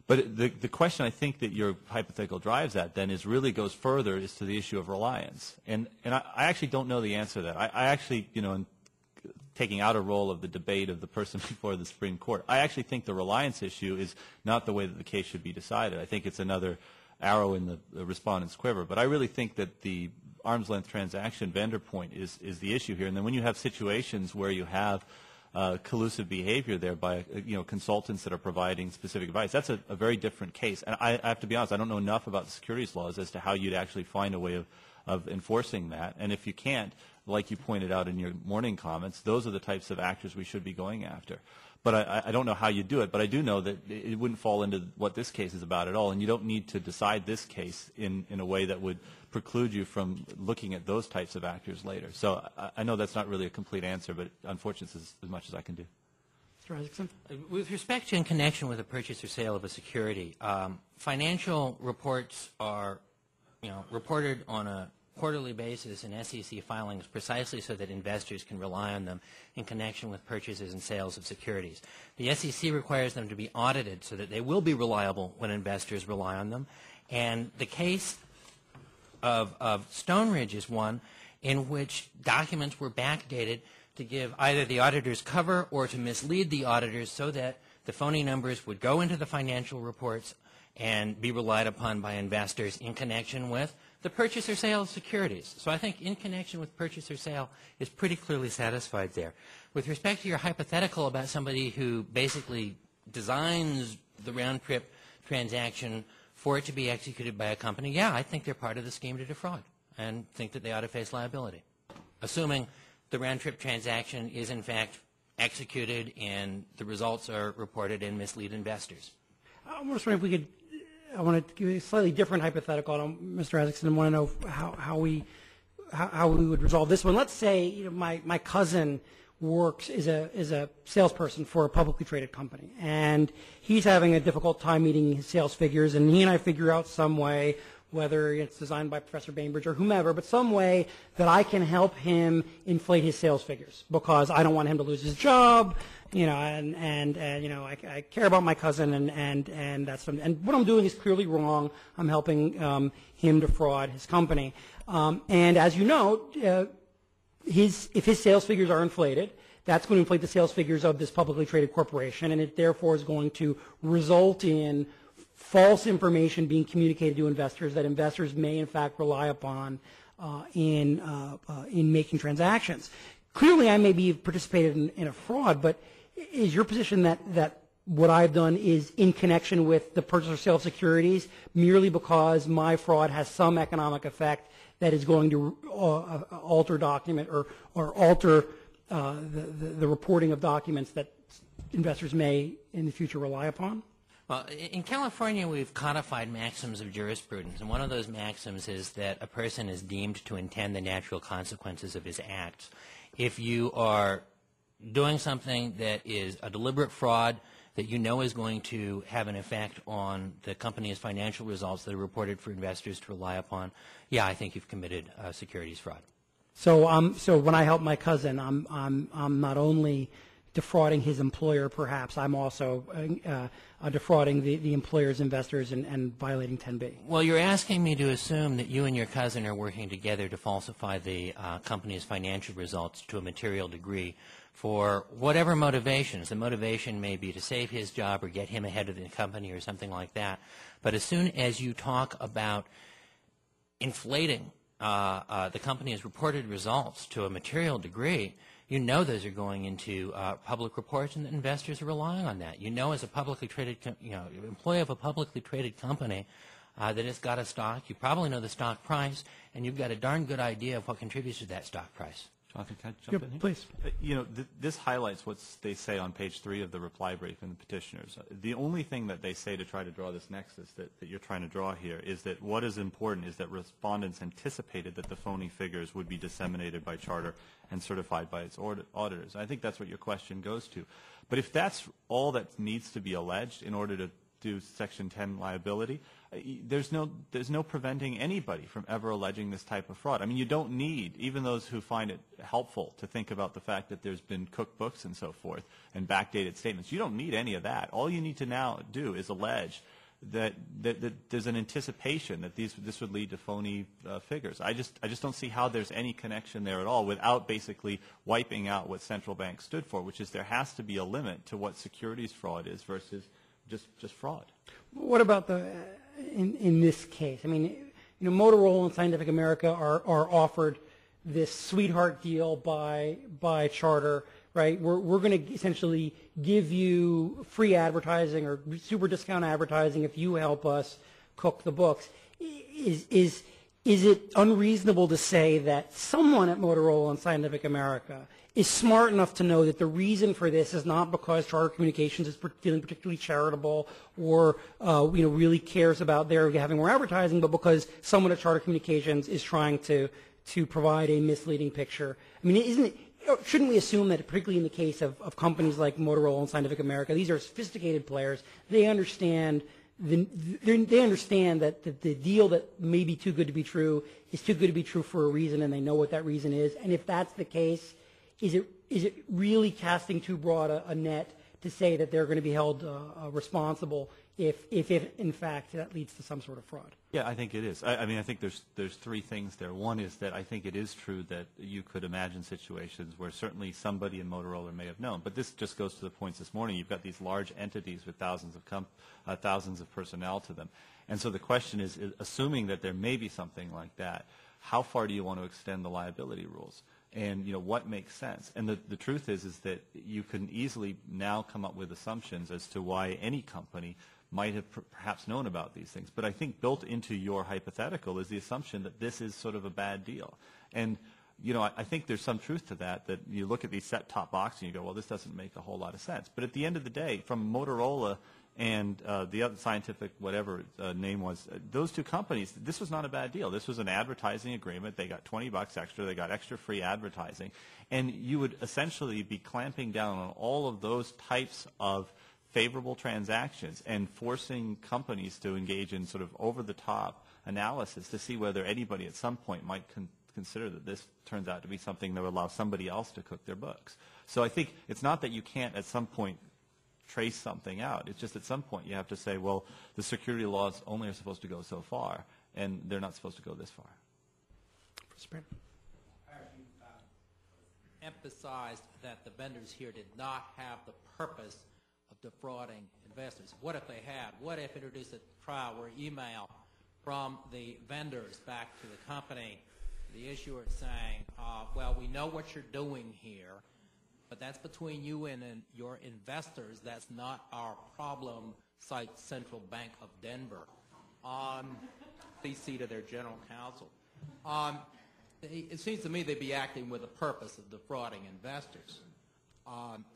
C: But the question I think that your hypothetical drives at then is really goes further is to the issue of reliance. And I actually don't know the answer to that. I actually, in taking out a role of the debate of the person before the Supreme Court, I actually think the reliance issue is not the way that the case should be decided. I think it's another arrow in the respondent's quiver. But I really think that the arm's length transaction vendor point is the issue here. And then when you have situations where you have collusive behavior there by consultants that are providing specific advice, that's a very different case. And I have to be honest, I don't know enough about the securities laws as to how you'd actually find a way of enforcing that. And if you can't, like you pointed out in your morning comments, those are the types of actors we should be going after. But I don't know how you do it, but I do know that it wouldn't fall into what this case is about at all, and you don't need to decide this case in a way that would preclude you from looking at those types of actors later. So I know that's not really a complete answer, but unfortunately it's as much as I can do.
A: Mr. Isaacson?
B: With respect to in connection with a purchase or sale of a security, financial reports are reported on a quarterly basis in SEC filings precisely so that investors can rely on them in connection with purchases and sales of securities. The SEC requires them to be audited so that they will be reliable when investors rely on them. And the case of Stoneridge is one in which documents were backdated to give either the auditors cover or to mislead the auditors so that the phony numbers would go into the financial reports and be relied upon by investors in connection with the purchase or sale of securities. So I think in connection with purchase or sale is pretty clearly satisfied there. With respect to your hypothetical about somebody who basically designs the round-trip transaction for it to be executed by a company, yeah, I think they're part of the scheme to defraud and think that they ought to face liability, assuming the round-trip transaction is in fact executed and the results are reported and mislead investors.
A: I'm just wondering if we could, I want to give you a slightly different hypothetical. Mr. Isaacson, I want to know how we would resolve this one. Let's say my cousin works is a salesperson for a publicly traded company, and he's having a difficult time meeting his sales figures, and he and I figure out some way, whether it's designed by Professor Bainbridge or whomever, but some way that I can help him inflate his sales figures because I don't want him to lose his job, I care about my cousin, and that's and what I'm doing is clearly wrong. I'm helping him defraud his company, and as you know, if his sales figures are inflated, that's going to inflate the sales figures of this publicly traded corporation, and it therefore is going to result in false information being communicated to investors that investors may in fact rely upon in making transactions. Clearly, I may be participated in a fraud, but is your position that what I've done is in connection with the purchase or sale of securities merely because my fraud has some economic effect that is going to alter document or alter the reporting of documents that investors may in the future rely upon?
B: Well, in California, we've codified maxims of jurisprudence, and one of those maxims is that a person is deemed to intend the natural consequences of his acts. If you are doing something that is a deliberate fraud that you know is going to have an effect on the company's financial results that are reported for investors to rely upon, yeah, I think you've committed securities fraud.
A: So, so when I help my cousin, I'm not only defrauding his employer, perhaps, I'm also defrauding the employer's investors and violating 10b.
B: Well, you're asking me to assume that you and your cousin are working together to falsify the company's financial results to a material degree for whatever motivations. The motivation may be to save his job or get him ahead of the company or something like that. But as soon as you talk about inflating the company's reported results to a material degree, you know those are going into public reports, and that investors are relying on that. You know, as a publicly traded, employee of a publicly traded company that it's got a stock, you probably know the stock price, and you've got a darn good idea of what contributes to that stock price.
C: Jonathan, can I jump in here?
A: Please.
C: This highlights what they say on page 3 of the reply brief in the petitioners. The only thing that they say to try to draw this nexus that you're trying to draw here is that what is important is that respondents anticipated that the phony figures would be disseminated by charter and certified by its auditors. I think that's what your question goes to. But if that's all that needs to be alleged in order to do Section 10 liability, there's no preventing anybody from ever alleging this type of fraud. I mean, you don't need, even those who find it helpful to think about the fact that there's been cookbooks and so forth and backdated statements, you don't need any of that. All you need to now do is allege that there's an anticipation that this would lead to phony figures. I just don't see how there's any connection there at all without basically wiping out what central banks stood for, which is there has to be a limit to what securities fraud is versus just fraud. What
A: about in this case? I mean, Motorola and Scientific America are offered this sweetheart deal by charter, right? We're going to essentially give you free advertising or super discount advertising if you help us cook the books. Is it unreasonable to say that someone at Motorola and Scientific America is smart enough to know that the reason for this is not because Charter Communications is feeling particularly charitable or really cares about their having more advertising, but because someone at Charter Communications is trying to provide a misleading picture? I mean, shouldn't we assume that, particularly in the case of companies like Motorola and Scientific America, these are sophisticated players. They understand that the deal that may be too good to be true is too good to be true for a reason, and they know what that reason is. And if that's the case, is it really casting too broad a net to say that they're going to be held responsible if in fact that leads to some sort of fraud?
C: Yeah, I think it is. I mean, I think there's three things there. One is that I think it is true that you could imagine situations where certainly somebody in Motorola may have known. But this just goes to the points this morning. You've got these large entities with thousands of personnel to them. And so the question is, assuming that there may be something like that, how far do you want to extend the liability rules? And what makes sense? And the truth is that you can easily now come up with assumptions as to why any company might have perhaps known about these things. But I think built into your hypothetical is the assumption that this is sort of a bad deal. And I think there's some truth to that you look at these set-top boxes and you go, well, this doesn't make a whole lot of sense. But at the end of the day, from Motorola and the other Scientific, whatever name was, those two companies, this was not a bad deal. This was an advertising agreement. They got $20 extra. They got extra free advertising. And you would essentially be clamping down on all of those types of favorable transactions and forcing companies to engage in sort of over-the-top analysis to see whether anybody at some point might consider that this turns out to be something that would allow somebody else to cook their books. So I think it's not that you can't at some point trace something out. It's just at some point you have to say, well, the security laws only are supposed to go so far, and they're not supposed to go this far.
E: Emphasized that the vendors here did not have the purpose of defrauding investors. What if they had? What if introduced at trial were email from the vendors back to the company, the issuer saying, well, we know what you're doing here, but that's between you and your investors. That's not our problem, cite Central Bank of Denver, on the seat of their general counsel. It seems to me they'd be acting with the purpose of defrauding investors.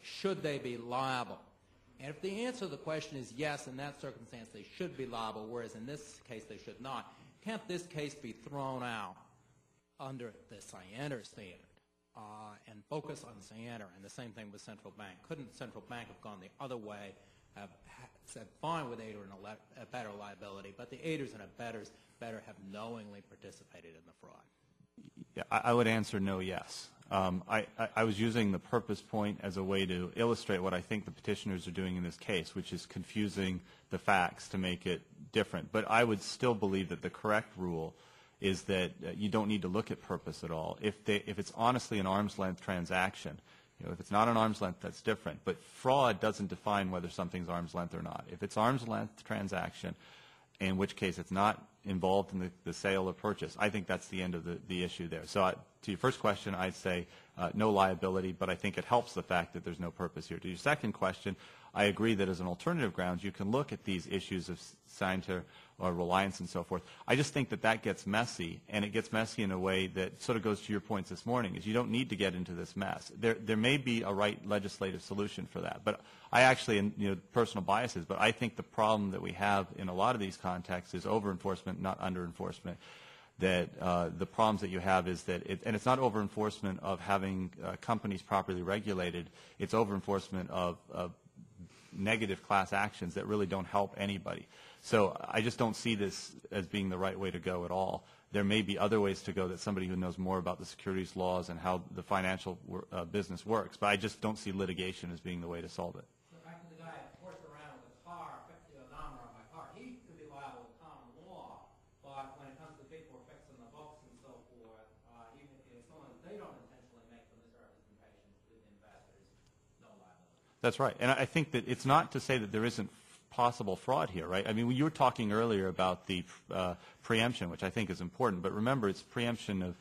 E: Should they be liable? And if the answer to the question is yes, in that circumstance they should be liable, whereas in this case they should not, can't this case be thrown out under the Cyander standard and focus on Cyander? And the same thing with central bank. Couldn't central bank have gone the other way, have said fine with aider and abettor liability, but the aiders and abettors better have knowingly participated in the fraud?
C: Yeah, I would answer no, yes. I was using the purpose point as a way to illustrate what I think the petitioners are doing in this case, which is confusing the facts to make it different. But I would still believe that the correct rule is that you don't need to look at purpose at all. If it's honestly an arm's length transaction, if it's not an arm's length, that's different. But fraud doesn't define whether something's arm's length or not. If it's arm's length transaction, in which case it's not involved in the sale or purchase, I think that's the end of the issue there. So to your first question, I'd say no liability, but I think it helps the fact that there's no purpose here. To your second question, I agree that as an alternative grounds, you can look at these issues of Scienter or Reliance and so forth. I just think that gets messy, and it gets messy in a way that sort of goes to your points this morning, is you don't need to get into this mess. There may be a right legislative solution for that, but I actually, and personal biases, but I think the problem that we have in a lot of these contexts is over-enforcement, not under-enforcement. That the problems that you have is that, and it's not over-enforcement of having companies properly regulated, it's over-enforcement of negative class actions that really don't help anybody. So I just don't see this as being the right way to go at all. There may be other ways to go that somebody who knows more about the securities laws and how the financial business works, but I just don't see litigation as being the way to solve it.
E: So back to the guy who horsed around with a car, affecting a number on my car. He could be liable with common law, but when it comes to people fixing the books and so forth, even if it's someone they don't intentionally make the misrepresentations to the investors, no liability.
C: That's right. And I think that it's not to say that there isn't possible fraud here, right? I mean, you were talking earlier about the preemption, which I think is important, but remember it's preemption of,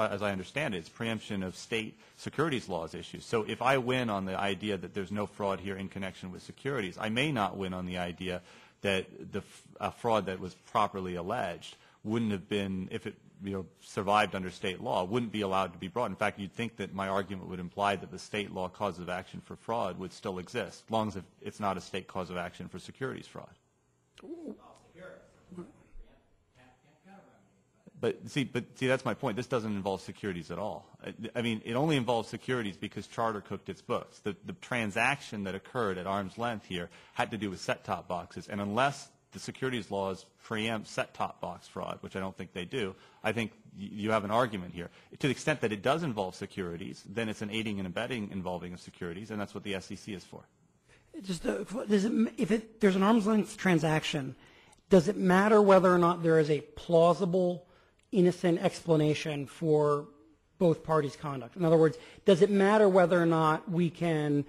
C: as I understand it, it's preemption of state securities laws issues. So if I win on the idea that there's no fraud here in connection with securities, I may not win on the idea that the fraud that was properly alleged wouldn't have been, if it survived under state law, wouldn't be allowed to be brought. In fact, you'd think that my argument would imply that the state law cause of action for fraud would still exist, as long as it's not a state cause of action for securities fraud. But see, that's my point. This doesn't involve securities at all. I mean, it only involves securities because Charter cooked its books. The transaction that occurred at arm's length here had to do with set-top boxes, and unless the securities laws preempt set-top box fraud, which I don't think they do, I think you have an argument here. To the extent that it does involve securities, then it's an aiding and abetting involving of securities, and that's what the SEC is for.
A: Just if there's an arm's length transaction, does it matter whether or not there is a plausible, innocent explanation for both parties' conduct? In other words, does it matter whether or not we can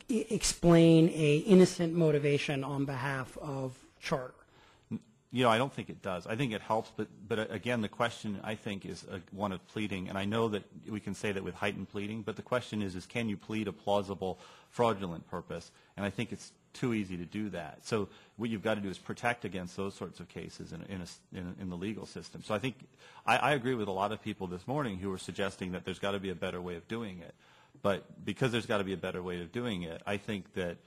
A: explain a innocent motivation on behalf of Charter?
C: I don't think it does. I think it helps, but again, the question, I think, is one of pleading, and I know that we can say that with heightened pleading, but the question is can you plead a plausible fraudulent purpose? And I think it's too easy to do that. So what you've got to do is protect against those sorts of cases in the legal system. So I think I agree with a lot of people this morning who are suggesting that there's got to be a better way of doing it. But because there's got to be a better way of doing it, I think that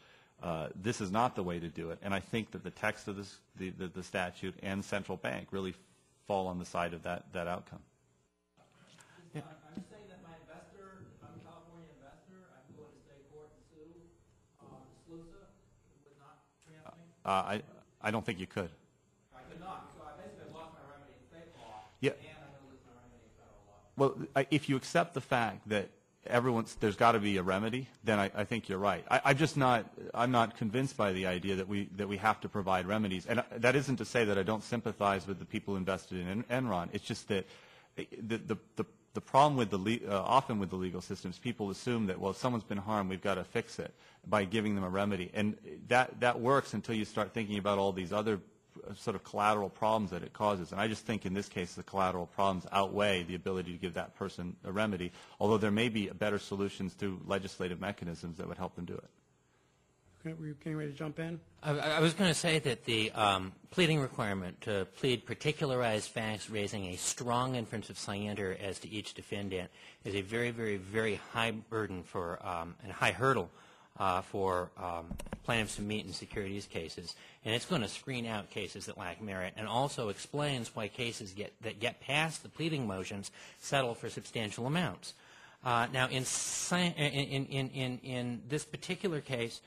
C: this is not the way to do it. And I think that the text of the statute and central bank really fall on the side of that outcome.
E: Yeah. Are you saying that my investor, if I'm a California investor, I can go into state court and sue SLUSA? It would not preempt me?
C: I don't think you could.
E: I could not. So I basically lost my remedy in state law,
C: yeah.
E: And I'm going to lose my remedy in federal law.
C: Well, if you accept the fact that there's got to be a remedy, then I think you're right. I'm not convinced by the idea that we have to provide remedies. And that isn't to say that I don't sympathize with the people invested in Enron. It's just that the problem with often with the legal systems, people assume that, well, if someone's been harmed, we've got to fix it by giving them a remedy. And that works until you start thinking about all these other sort of collateral problems that it causes. And I just think in this case the collateral problems outweigh the ability to give that person a remedy, although there may be better solutions through legislative mechanisms that would help them do it.
A: were you getting ready to jump in?
B: I was going to say that the pleading requirement to plead particularized facts raising a strong inference of scienter as to each defendant is a very, very, very high burden for and high hurdle for plaintiffs to meet in securities cases, and it's going to screen out cases that lack merit, and also explains why cases that get past the pleading motions settle for substantial amounts. Now, in this particular case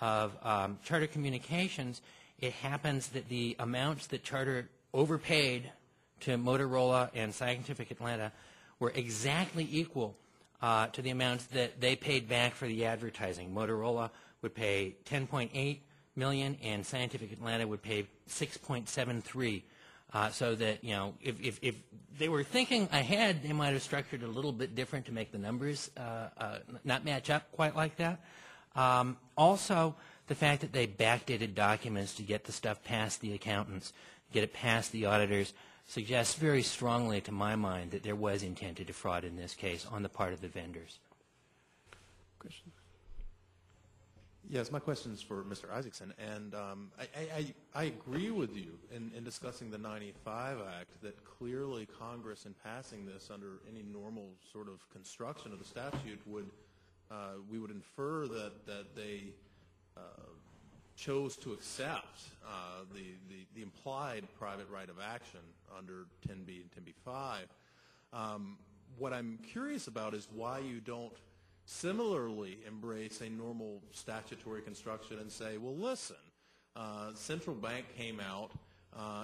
B: of Charter Communications, it happens that the amounts that Charter overpaid to Motorola and Scientific Atlanta were exactly equal to the amounts that they paid back for the advertising. Motorola would pay $10.8 million, and Scientific Atlanta would pay $6.73. So that, you know, if they were thinking ahead, they might have structured it a little bit different to make the numbers not match up quite like that. Also, the fact that they backdated documents to get the stuff past the accountants, get it past the auditors, suggests very strongly to my mind that there was intent to defraud in this case on the part of the vendors.
A: Question?
F: Yes, my question is for Mr. Isaacson, and I agree with you in discussing the 95 Act that clearly Congress, in passing this under any normal sort of construction of the statute, we would infer that they chose to accept the implied private right of action under 10b and 10b-5. What I'm curious about is why you don't similarly embrace a normal statutory construction and say, well, listen, Central Bank came out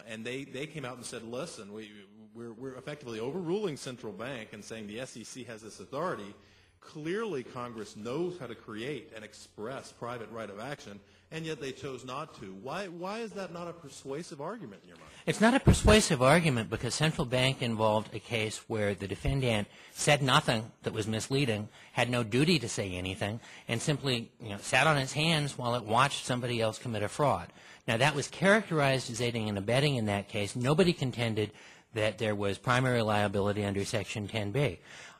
F: and they came out and said, listen, we're effectively overruling Central Bank and saying the SEC has this authority. Clearly Congress knows how to create and express private right of action, and yet they chose not to. Why is that not a persuasive argument in your mind?
B: It's not a persuasive argument because Central Bank involved a case where the defendant said nothing that was misleading, had no duty to say anything, and simply, you know, sat on its hands while it watched somebody else commit a fraud. Now, that was characterized as aiding and abetting in that case. Nobody contended that there was primary liability under Section 10b.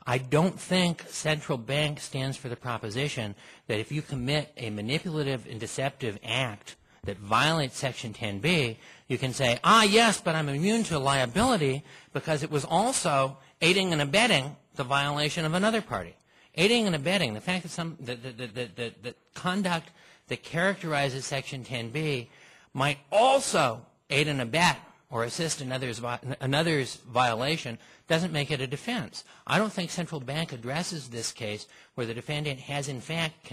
B: I don't think Central Bank stands for the proposition that if you commit a manipulative and deceptive act that violates Section 10b, you can say, yes, but I'm immune to liability because it was also aiding and abetting the violation of another party. Aiding and abetting, the fact that the conduct that characterizes Section 10b might also aid and abet or assist another's violation doesn't make it a defense. I don't think Central Bank addresses this case where the defendant has in fact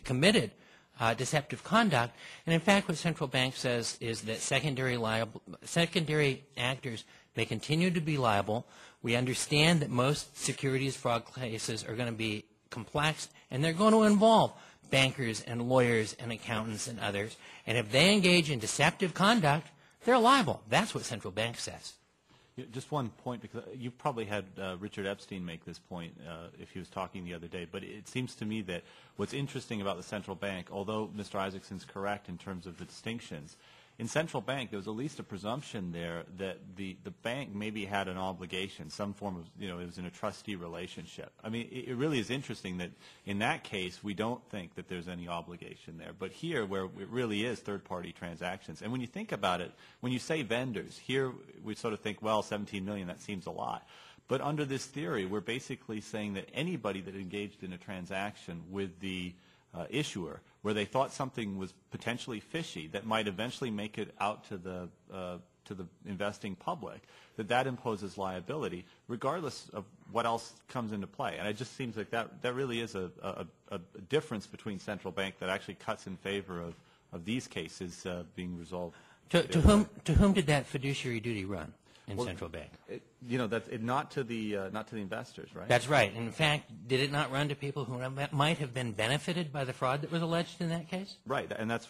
B: committed deceptive conduct. And in fact, what Central Bank says is that secondary actors may continue to be liable. We understand that most securities fraud cases are going to be complex, and they're going to involve bankers and lawyers and accountants and others. And if they engage in deceptive conduct, they're liable. That's what Central Bank says.
C: Just one point, because you probably had Richard Epstein make this point if he was talking the other day, but it seems to me that what's interesting about the Central Bank, although Mr. Isaacson's correct in terms of the distinctions, in Central Bank there was at least a presumption there that the bank maybe had an obligation, some form of, it was in a trustee relationship. I mean, it really is interesting that in that case we don't think that there's any obligation there. But here, where it really is third-party transactions, and when you think about it, when you say vendors, here we sort of think, well, 17 million, that seems a lot. But under this theory, we're basically saying that anybody that engaged in a transaction with the issuer where they thought something was potentially fishy that might eventually make it out to the investing public, that imposes liability regardless of what else comes into play. And it just seems like that really is a difference between Central Bank that actually cuts in favor of these cases being resolved.
B: To whom did that fiduciary duty run in Central Bank?
C: That's not to the investors, right?
B: That's right. In fact, did it not run to people who might have been benefited by the fraud that was alleged in that case?
C: Right, and that's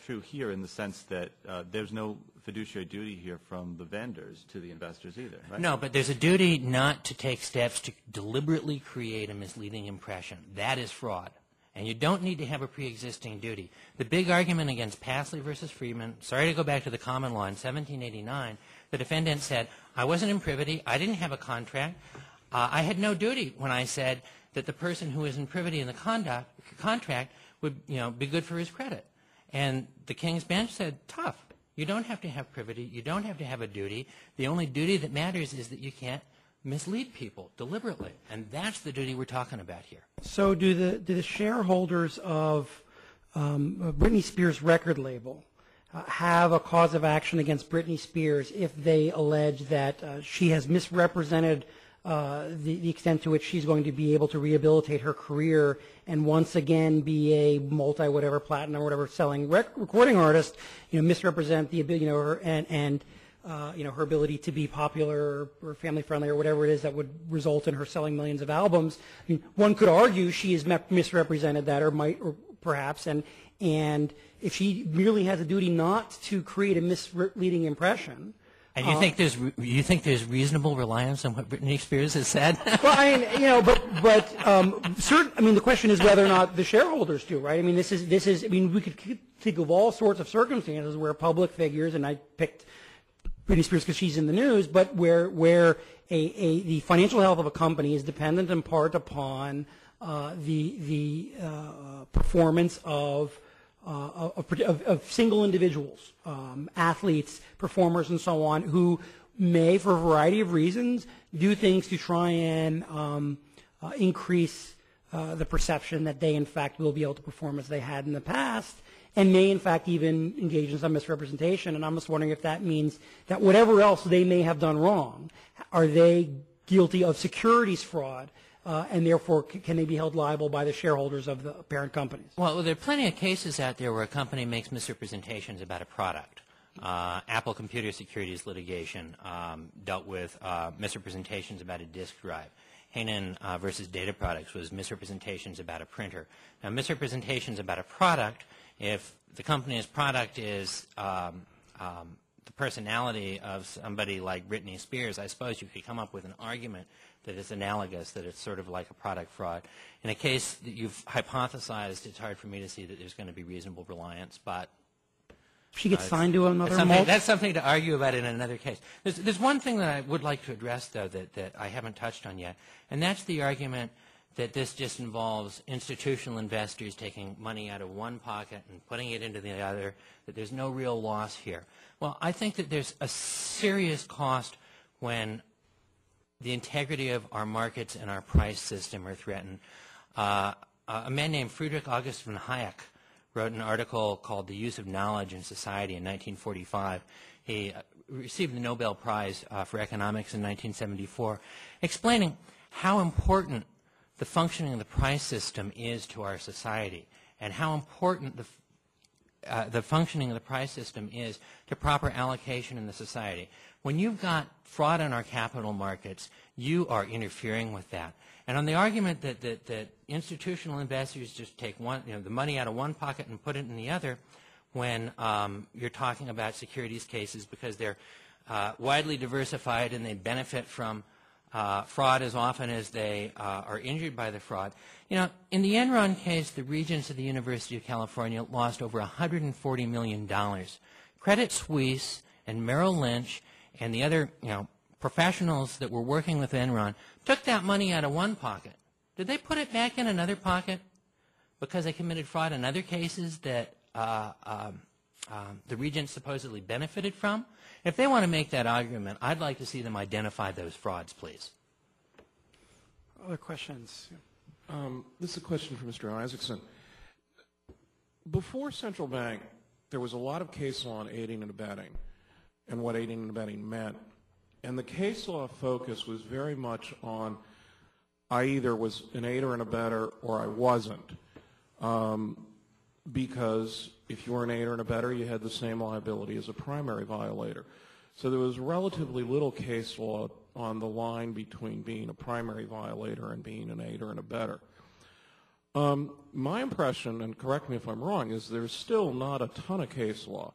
C: true here in the sense that there's no fiduciary duty here from the vendors to the investors either, right?
B: No, but there's a duty not to take steps to deliberately create a misleading impression. That is fraud. And you don't need to have a pre-existing duty. The big argument against Pasley versus Friedman, sorry to go back to the common law in 1789, the defendant said, I wasn't in privity, I didn't have a contract, I had no duty when I said that the person who was in privity in the contract would be good for his credit. And the King's Bench said, tough. You don't have to have privity. You don't have to have a duty. The only duty that matters is that you can't mislead people deliberately. And that's the duty we're talking about here.
A: So do the shareholders of Britney Spears record label have a cause of action against Britney Spears if they allege that she has misrepresented the extent to which she's going to be able to rehabilitate her career and once again be a multi-whatever platinum or whatever selling recording artist, misrepresent the ability, her ability to be popular or family friendly or whatever it is that would result in her selling millions of albums. I mean, one could argue she has misrepresented that or perhaps, and if she merely has a duty not to create a misleading impression.
B: And you think there's reasonable reliance on what Britney Spears has said?
A: Well, I mean, the question is whether or not the shareholders do, right? I mean, this is. I mean, we could think of all sorts of circumstances where public figures, and I picked Britney Spears because she's in the news, but where the financial health of a company is dependent in part upon the performance of single individuals, athletes, performers, and so on, who may, for a variety of reasons, do things to try and increase the perception that they, in fact, will be able to perform as they had in the past, and may, in fact, even engage in some misrepresentation. And I'm just wondering if that means that whatever else they may have done wrong, are they guilty of securities fraud? And therefore, can they be held liable by the shareholders of the parent companies?
B: Well, there are plenty of cases out there where a company makes misrepresentations about a product. Apple Computer Securities litigation dealt with misrepresentations about a disk drive. Hanen versus Data Products was misrepresentations about a printer. Now, misrepresentations about a product, if the company's product is the personality of somebody like Britney Spears, I suppose you could come up with an argument that is analogous, that it's sort of like a product fraud. In a case that you've hypothesized, it's hard for me to see that there's going to be reasonable reliance, but
A: she gets signed to another
B: that's something to argue about in another case. There's one thing that I would like to address, though, that I haven't touched on yet, and that's the argument that this just involves institutional investors taking money out of one pocket and putting it into the other, that there's no real loss here. Well, I think that there's a serious cost when the integrity of our markets and our price system are threatened. A man named Friedrich August von Hayek wrote an article called The Use of Knowledge in Society in 1945. He received the Nobel Prize for Economics in 1974, explaining how important the functioning of the price system is to our society and how important the functioning of the price system is to proper allocation in the society. When you've got fraud in our capital markets, you are interfering with that. And on the argument that institutional investors just take the money out of one pocket and put it in the other, when you're talking about securities cases because they're widely diversified and they benefit from fraud as often as they are injured by the fraud. In the Enron case, the regents of the University of California lost over $140 million. Credit Suisse and Merrill Lynch and the other, professionals that were working with Enron took that money out of one pocket. Did they put it back in another pocket because they committed fraud in other cases that the regents supposedly benefited from? If they want to make that argument, I'd like to see them identify those frauds, please.
A: Other questions?
D: This is a question for Mr. Isaacson. Before central bank, there was a lot of case law on aiding and abetting and what aiding and abetting meant. And the case law focus was very much on I either was an aider and abetter or I wasn't. Because if you were an aider and abetter, you had the same liability as a primary violator. So there was relatively little case law on the line between being a primary violator and being an aider and abetter. My impression, and correct me if I'm wrong, is there's still not a ton of case law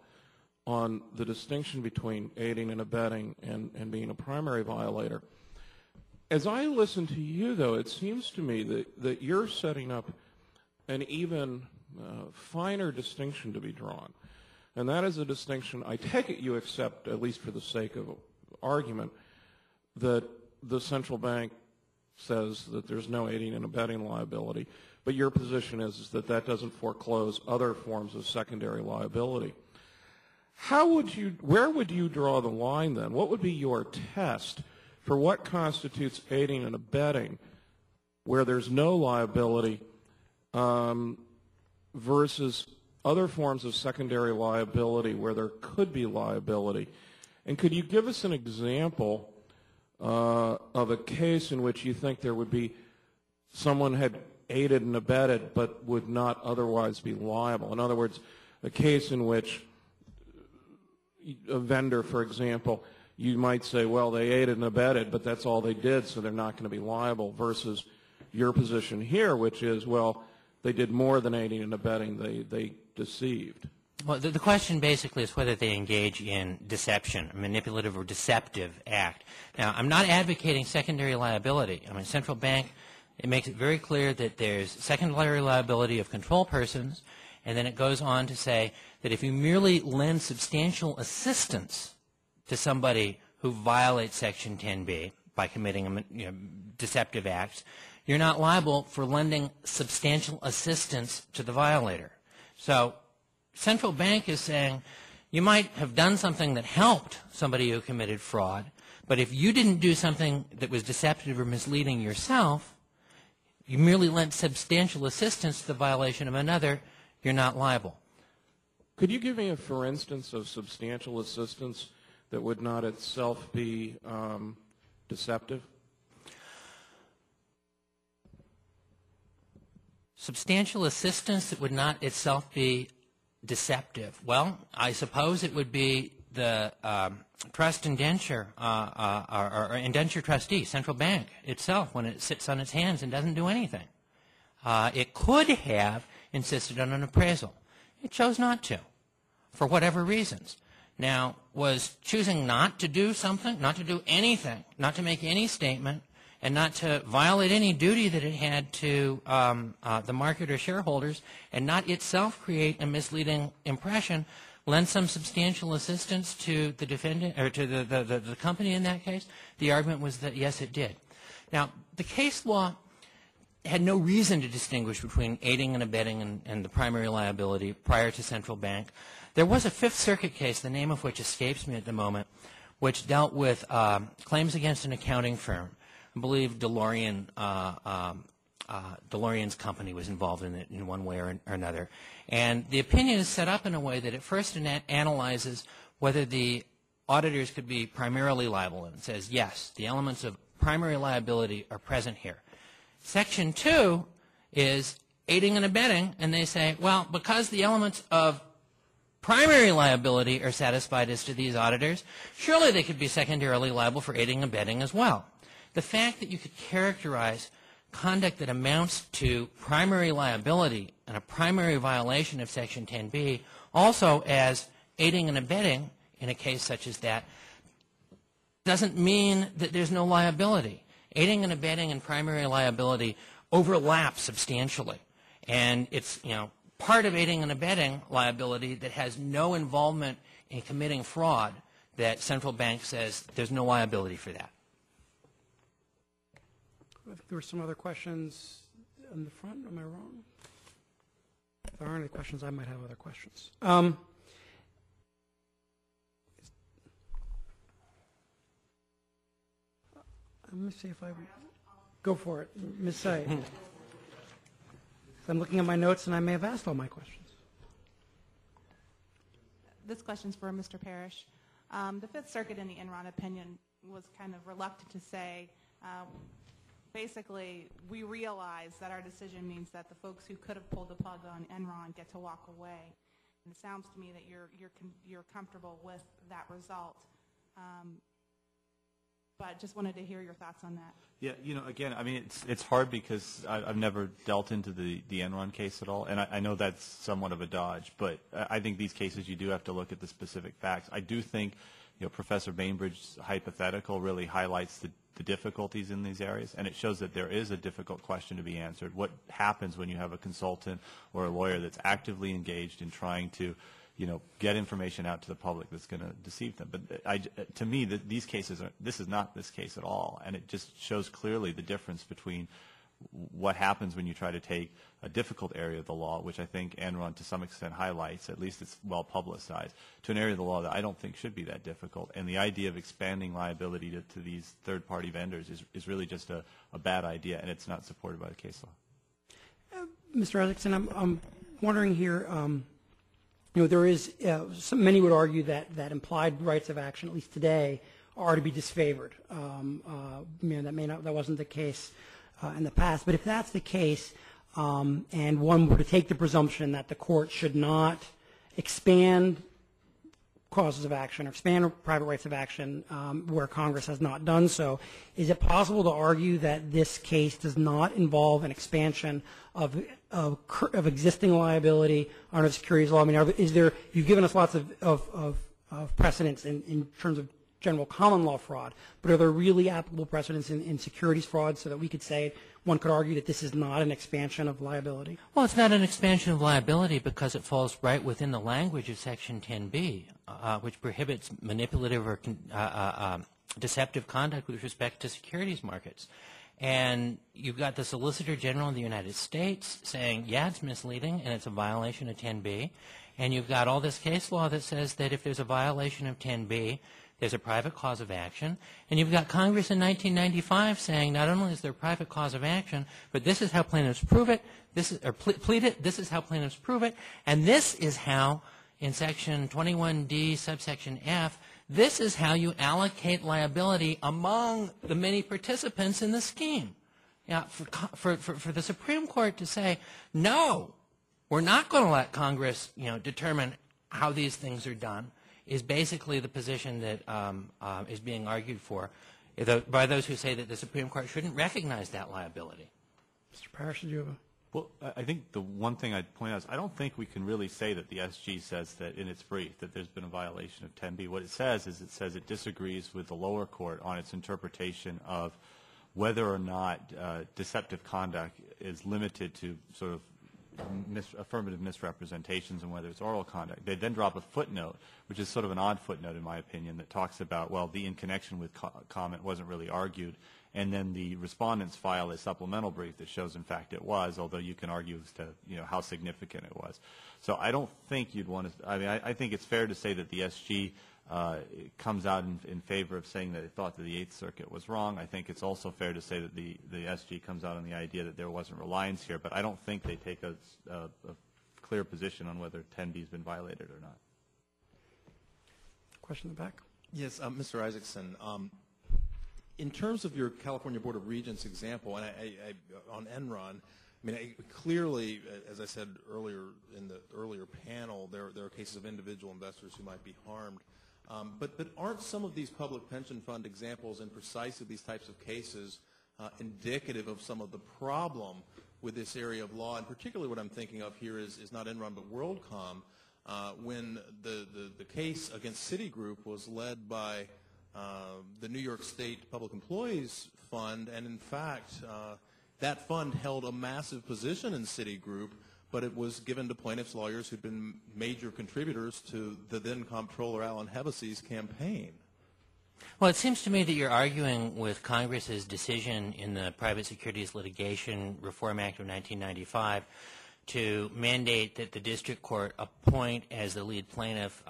D: on the distinction between aiding and abetting and being a primary violator. As I listen to you, though, it seems to me that you're setting up an even finer distinction to be drawn. And that is a distinction, I take it you accept, at least for the sake of argument, that the central bank says that there's no aiding and abetting liability, but your position is that that doesn't foreclose other forms of secondary liability. Where would you draw the line then? What would be your test for what constitutes aiding and abetting where there's no liability versus other forms of secondary liability where there could be liability? And could you give us an example of a case in which you think there would be someone had aided and abetted but would not otherwise be liable? In other words, a case in which a vendor, for example, you might say, well, they aided and abetted, but that's all they did, so they're not going to be liable, versus your position here, which is, well, they did more than aiding and abetting. They deceived.
B: Well, the question basically is whether they engage in deception, a manipulative or deceptive act. Now, I'm not advocating secondary liability. I mean, central bank, it makes it very clear that there's secondary liability of control persons, and then it goes on to say that if you merely lend substantial assistance to somebody who violates Section 10b by committing deceptive acts, you're not liable for lending substantial assistance to the violator. So central bank is saying you might have done something that helped somebody who committed fraud, but if you didn't do something that was deceptive or misleading yourself, you merely lent substantial assistance to the violation of another, you're not liable.
D: Could you give me a for instance of substantial assistance that would not itself be deceptive?
B: Substantial assistance that would not itself be deceptive. Well, I suppose it would be the trust indenture or indenture trustee, central bank itself, when it sits on its hands and doesn't do anything. It could have insisted on an appraisal. It chose not to, for whatever reasons. Now, was choosing not to do something, not to do anything, not to make any statement, and not to violate any duty that it had to the market or shareholders, and not itself create a misleading impression, lend some substantial assistance to the defendant or to the company in that case? The argument was that yes, it did. Now, the case law had no reason to distinguish between aiding and abetting and the primary liability prior to central bank. There was a Fifth Circuit case, the name of which escapes me at the moment, which dealt with claims against an accounting firm. I believe DeLorean's company was involved in it in one way or another. And the opinion is set up in a way that it first analyzes whether the auditors could be primarily liable, and it says, yes, the elements of primary liability are present here. Section 2 is aiding and abetting, and they say, well, because the elements of primary liability are satisfied as to these auditors, surely they could be secondarily liable for aiding and abetting as well. The fact that you could characterize conduct that amounts to primary liability and a primary violation of Section 10b also as aiding and abetting in a case such as that doesn't mean that there's no liability. Aiding and abetting and primary liability overlap substantially. And it's, part of aiding and abetting liability that has no involvement in committing fraud that central bank says there's no liability for that.
A: I think there were some other questions in the front. Am I wrong? If there aren't any questions, I might have other questions. Let me see if I go for it, Ms. Say. I'm looking at my notes, and I may have asked all my questions.
G: This question's for Mr. Parrish. The Fifth Circuit, in the Enron opinion, was kind of reluctant to say, basically, we realize that our decision means that the folks who could have pulled the plug on Enron get to walk away. And it sounds to me that you're comfortable with that result. But just wanted to hear your thoughts on that.
C: Yeah, again, I mean, it's hard because I've never dealt into the Enron case at all, and I know that's somewhat of a dodge, but I think these cases you do have to look at the specific facts. I do think, Professor Bainbridge's hypothetical really highlights the difficulties in these areas, and it shows that there is a difficult question to be answered. What happens when you have a consultant or a lawyer that's actively engaged in trying to get information out to the public that's going to deceive them. But to me, these cases this is not this case at all, and it just shows clearly the difference between what happens when you try to take a difficult area of the law, which I think Enron to some extent highlights, at least it's well publicized, to an area of the law that I don't think should be that difficult. And the idea of expanding liability to these third-party vendors is really just a bad idea, and it's not supported by the case law.
A: Mr. Isaacson, I'm wondering here, there is, many would argue that implied rights of action, at least today, are to be disfavored. That wasn't the case in the past. But if that's the case, and one were to take the presumption that the court should not expand causes of action or expand private rights of action where Congress has not done so, is it possible to argue that this case does not involve an expansion of existing liability under securities law? I mean, you've given us lots of precedents in terms of general common law fraud, but are there really applicable precedents in securities fraud so that we could say, one could argue that this is not an expansion of liability?
B: Well, it's not an expansion of liability because it falls right within the language of Section 10b, which prohibits manipulative or deceptive conduct with respect to securities markets. And you've got the Solicitor General of the United States saying, yeah, it's misleading and it's a violation of 10b. And you've got all this case law that says that if there's a violation of 10b, there's a private cause of action. And you've got Congress in 1995 saying not only is there a private cause of action, but this is how plaintiffs prove it, plead it, this is how plaintiffs prove it, and this is how, in Section 21D, subsection F, this is how you allocate liability among the many participants in the scheme. Now, for the Supreme Court to say, no, we're not going to let Congress, determine how these things are done, is basically the position that is being argued for by those who say that the Supreme Court shouldn't recognize that liability.
A: Mr. Parrish, did you have a...
C: Well, I think the one thing I'd point out is I don't think we can really say that the SG says that in its brief that there's been a violation of 10b. What it says is it disagrees with the lower court on its interpretation of whether or not deceptive conduct is limited to sort of affirmative misrepresentations and whether it's oral conduct. They then drop a footnote, which is sort of an odd footnote in my opinion, that talks about, well, the in connection with comment wasn't really argued, and then the respondents file a supplemental brief that shows in fact it was, although you can argue as to how significant it was. So I don't think you'd want to, I think it's fair to say that the SG comes out in favor of saying that it thought that the Eighth Circuit was wrong. I think it's also fair to say that the SG comes out on the idea that there wasn't reliance here, but I don't think they take a clear position on whether 10b has been violated or not.
A: Question in the back?
F: Yes, Mr. Isaacson, in terms of your California Board of Regents example, and on Enron, clearly, as I said earlier in the earlier panel, there are cases of individual investors who might be harmed. But aren't some of these public pension fund examples in precisely these types of cases indicative of some of the problem with this area of law? And particularly what I'm thinking of here is not Enron but WorldCom, when the case against Citigroup was led by the New York State Public Employees Fund, and in fact that fund held a massive position in Citigroup, but it was given to plaintiffs' lawyers who'd been major contributors to the then comptroller Alan Hevesey's campaign.
B: Well, it seems to me that you're arguing with Congress's decision in the Private Securities Litigation Reform Act of 1995 to mandate that the district court appoint as the lead plaintiff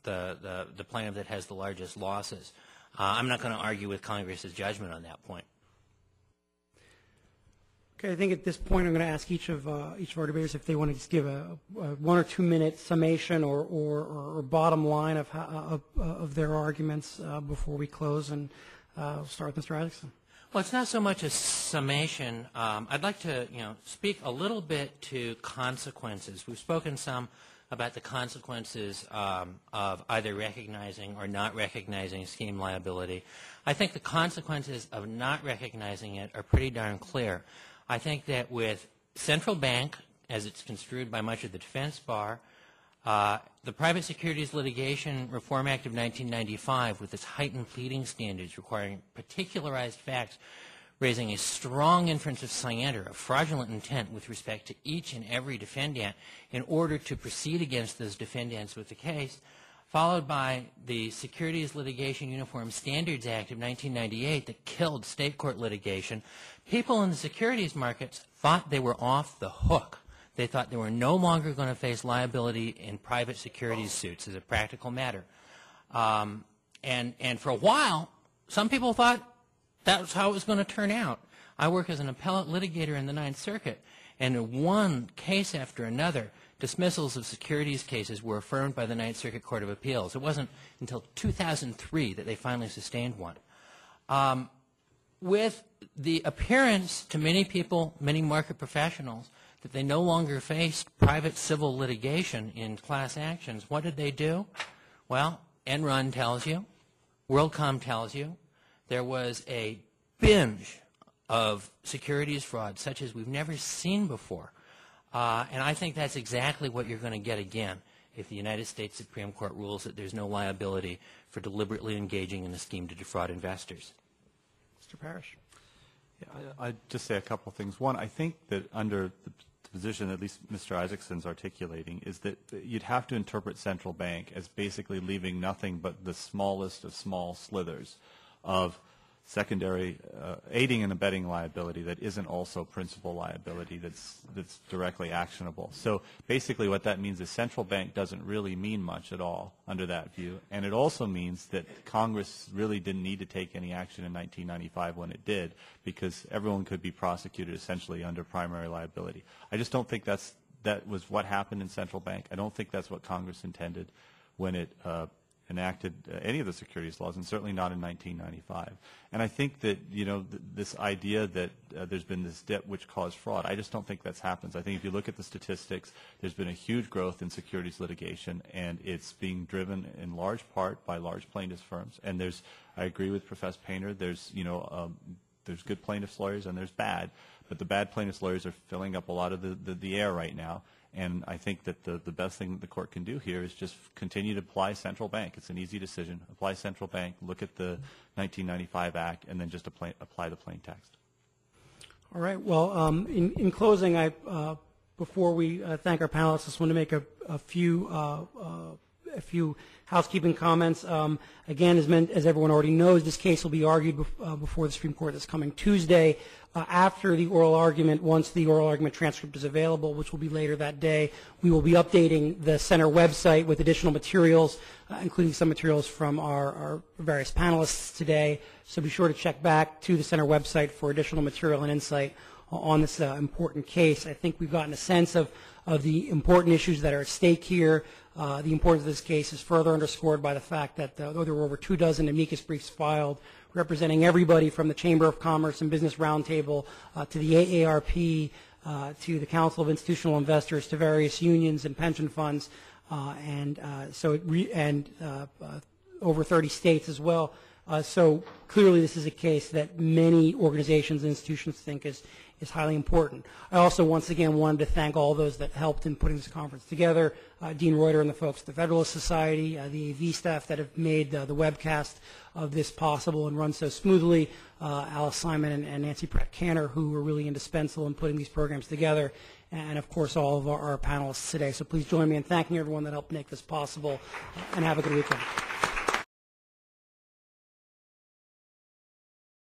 B: the plaintiff that has the largest losses. I'm not going to argue with Congress's judgment on that point.
A: Okay, I think at this point I'm going to ask each of our debaters if they want to just give a 1 or 2 minute summation or bottom line of their arguments before we close, and we'll start with Mr. Isaacson.
B: Well, it's not so much a summation. I'd like to speak a little bit to consequences. We've spoken some about the consequences of either recognizing or not recognizing scheme liability. I think the consequences of not recognizing it are pretty darn clear. I think that with central bank, as it's construed by much of the defense bar, the Private Securities Litigation Reform Act of 1995, with its heightened pleading standards requiring particularized facts, raising a strong inference of scienter, of fraudulent intent with respect to each and every defendant in order to proceed against those defendants with the case, followed by the Securities Litigation Uniform Standards Act of 1998 that killed state court litigation. People in the securities markets thought they were off the hook. They thought they were no longer going to face liability in private securities suits as a practical matter. And for a while, some people thought that was how it was going to turn out. I work as an appellate litigator in the Ninth Circuit, and in one case after another, dismissals of securities cases were affirmed by the Ninth Circuit Court of Appeals. It wasn't until 2003 that they finally sustained one. With the appearance to many people, many market professionals, that they no longer faced private civil litigation in class actions, what did they do? Well, Enron tells you, WorldCom tells you, there was a binge of securities fraud such as we've never seen before. And I think that's exactly what you're going to get again if the United States Supreme Court rules that there's no liability for deliberately engaging in a scheme to defraud investors.
A: Mr. Parrish.
C: Yeah, I'd just say a couple of things. One, I think that under the position at least Mr. Isaacson's articulating is that you'd have to interpret central bank as basically leaving nothing but the smallest of small slithers of secondary aiding and abetting liability that isn't also principal liability that's directly actionable. So basically what that means is central bank doesn't really mean much at all under that view. And it also means that Congress really didn't need to take any action in 1995 when it did, because everyone could be prosecuted essentially under primary liability. I just don't think that was what happened in central bank. I don't think that's what Congress intended when it enacted any of the securities laws, and certainly not in 1995. And I think that, you know, this idea that there's been this dip which caused fraud, I just don't think that's happened. I think if you look at the statistics, there's been a huge growth in securities litigation, and it's being driven in large part by large plaintiffs' firms. And there's, I agree with Professor Painter, there's, you know, there's good plaintiffs' lawyers and there's bad, but the bad plaintiffs' lawyers are filling up a lot of the air right now. And I think that the best thing that the court can do here is just continue to apply central bank. It's an easy decision. Apply central bank, look at the 1995 Act, and then just apply the plain text.
A: All right. Well, in closing, before we thank our panelists, I just want to make a few housekeeping comments. Again, as everyone already knows, this case will be argued before the Supreme Court this coming Tuesday. After the oral argument, once the oral argument transcript is available, which will be later that day, we will be updating the center website with additional materials, including some materials from our various panelists today. So be sure to check back to the center website for additional material and insight on this important case. I think we've gotten a sense of the important issues that are at stake here. The importance of this case is further underscored by the fact that though there were over 24 amicus briefs filed representing everybody from the Chamber of Commerce and Business Roundtable to the AARP to the Council of Institutional Investors to various unions and pension funds and over 30 states as well. So clearly this is a case that many organizations and institutions think is highly important. I also once again wanted to thank all those that helped in putting this conference together, Dean Reuter and the folks at the Federalist Society, the AV staff that have made the webcast of this possible and run so smoothly, Alice Simon and Nancy Pratt-Canner, who were really indispensable in putting these programs together, and of course all of our panelists today. So please join me in thanking everyone that helped make this possible, and have a good weekend.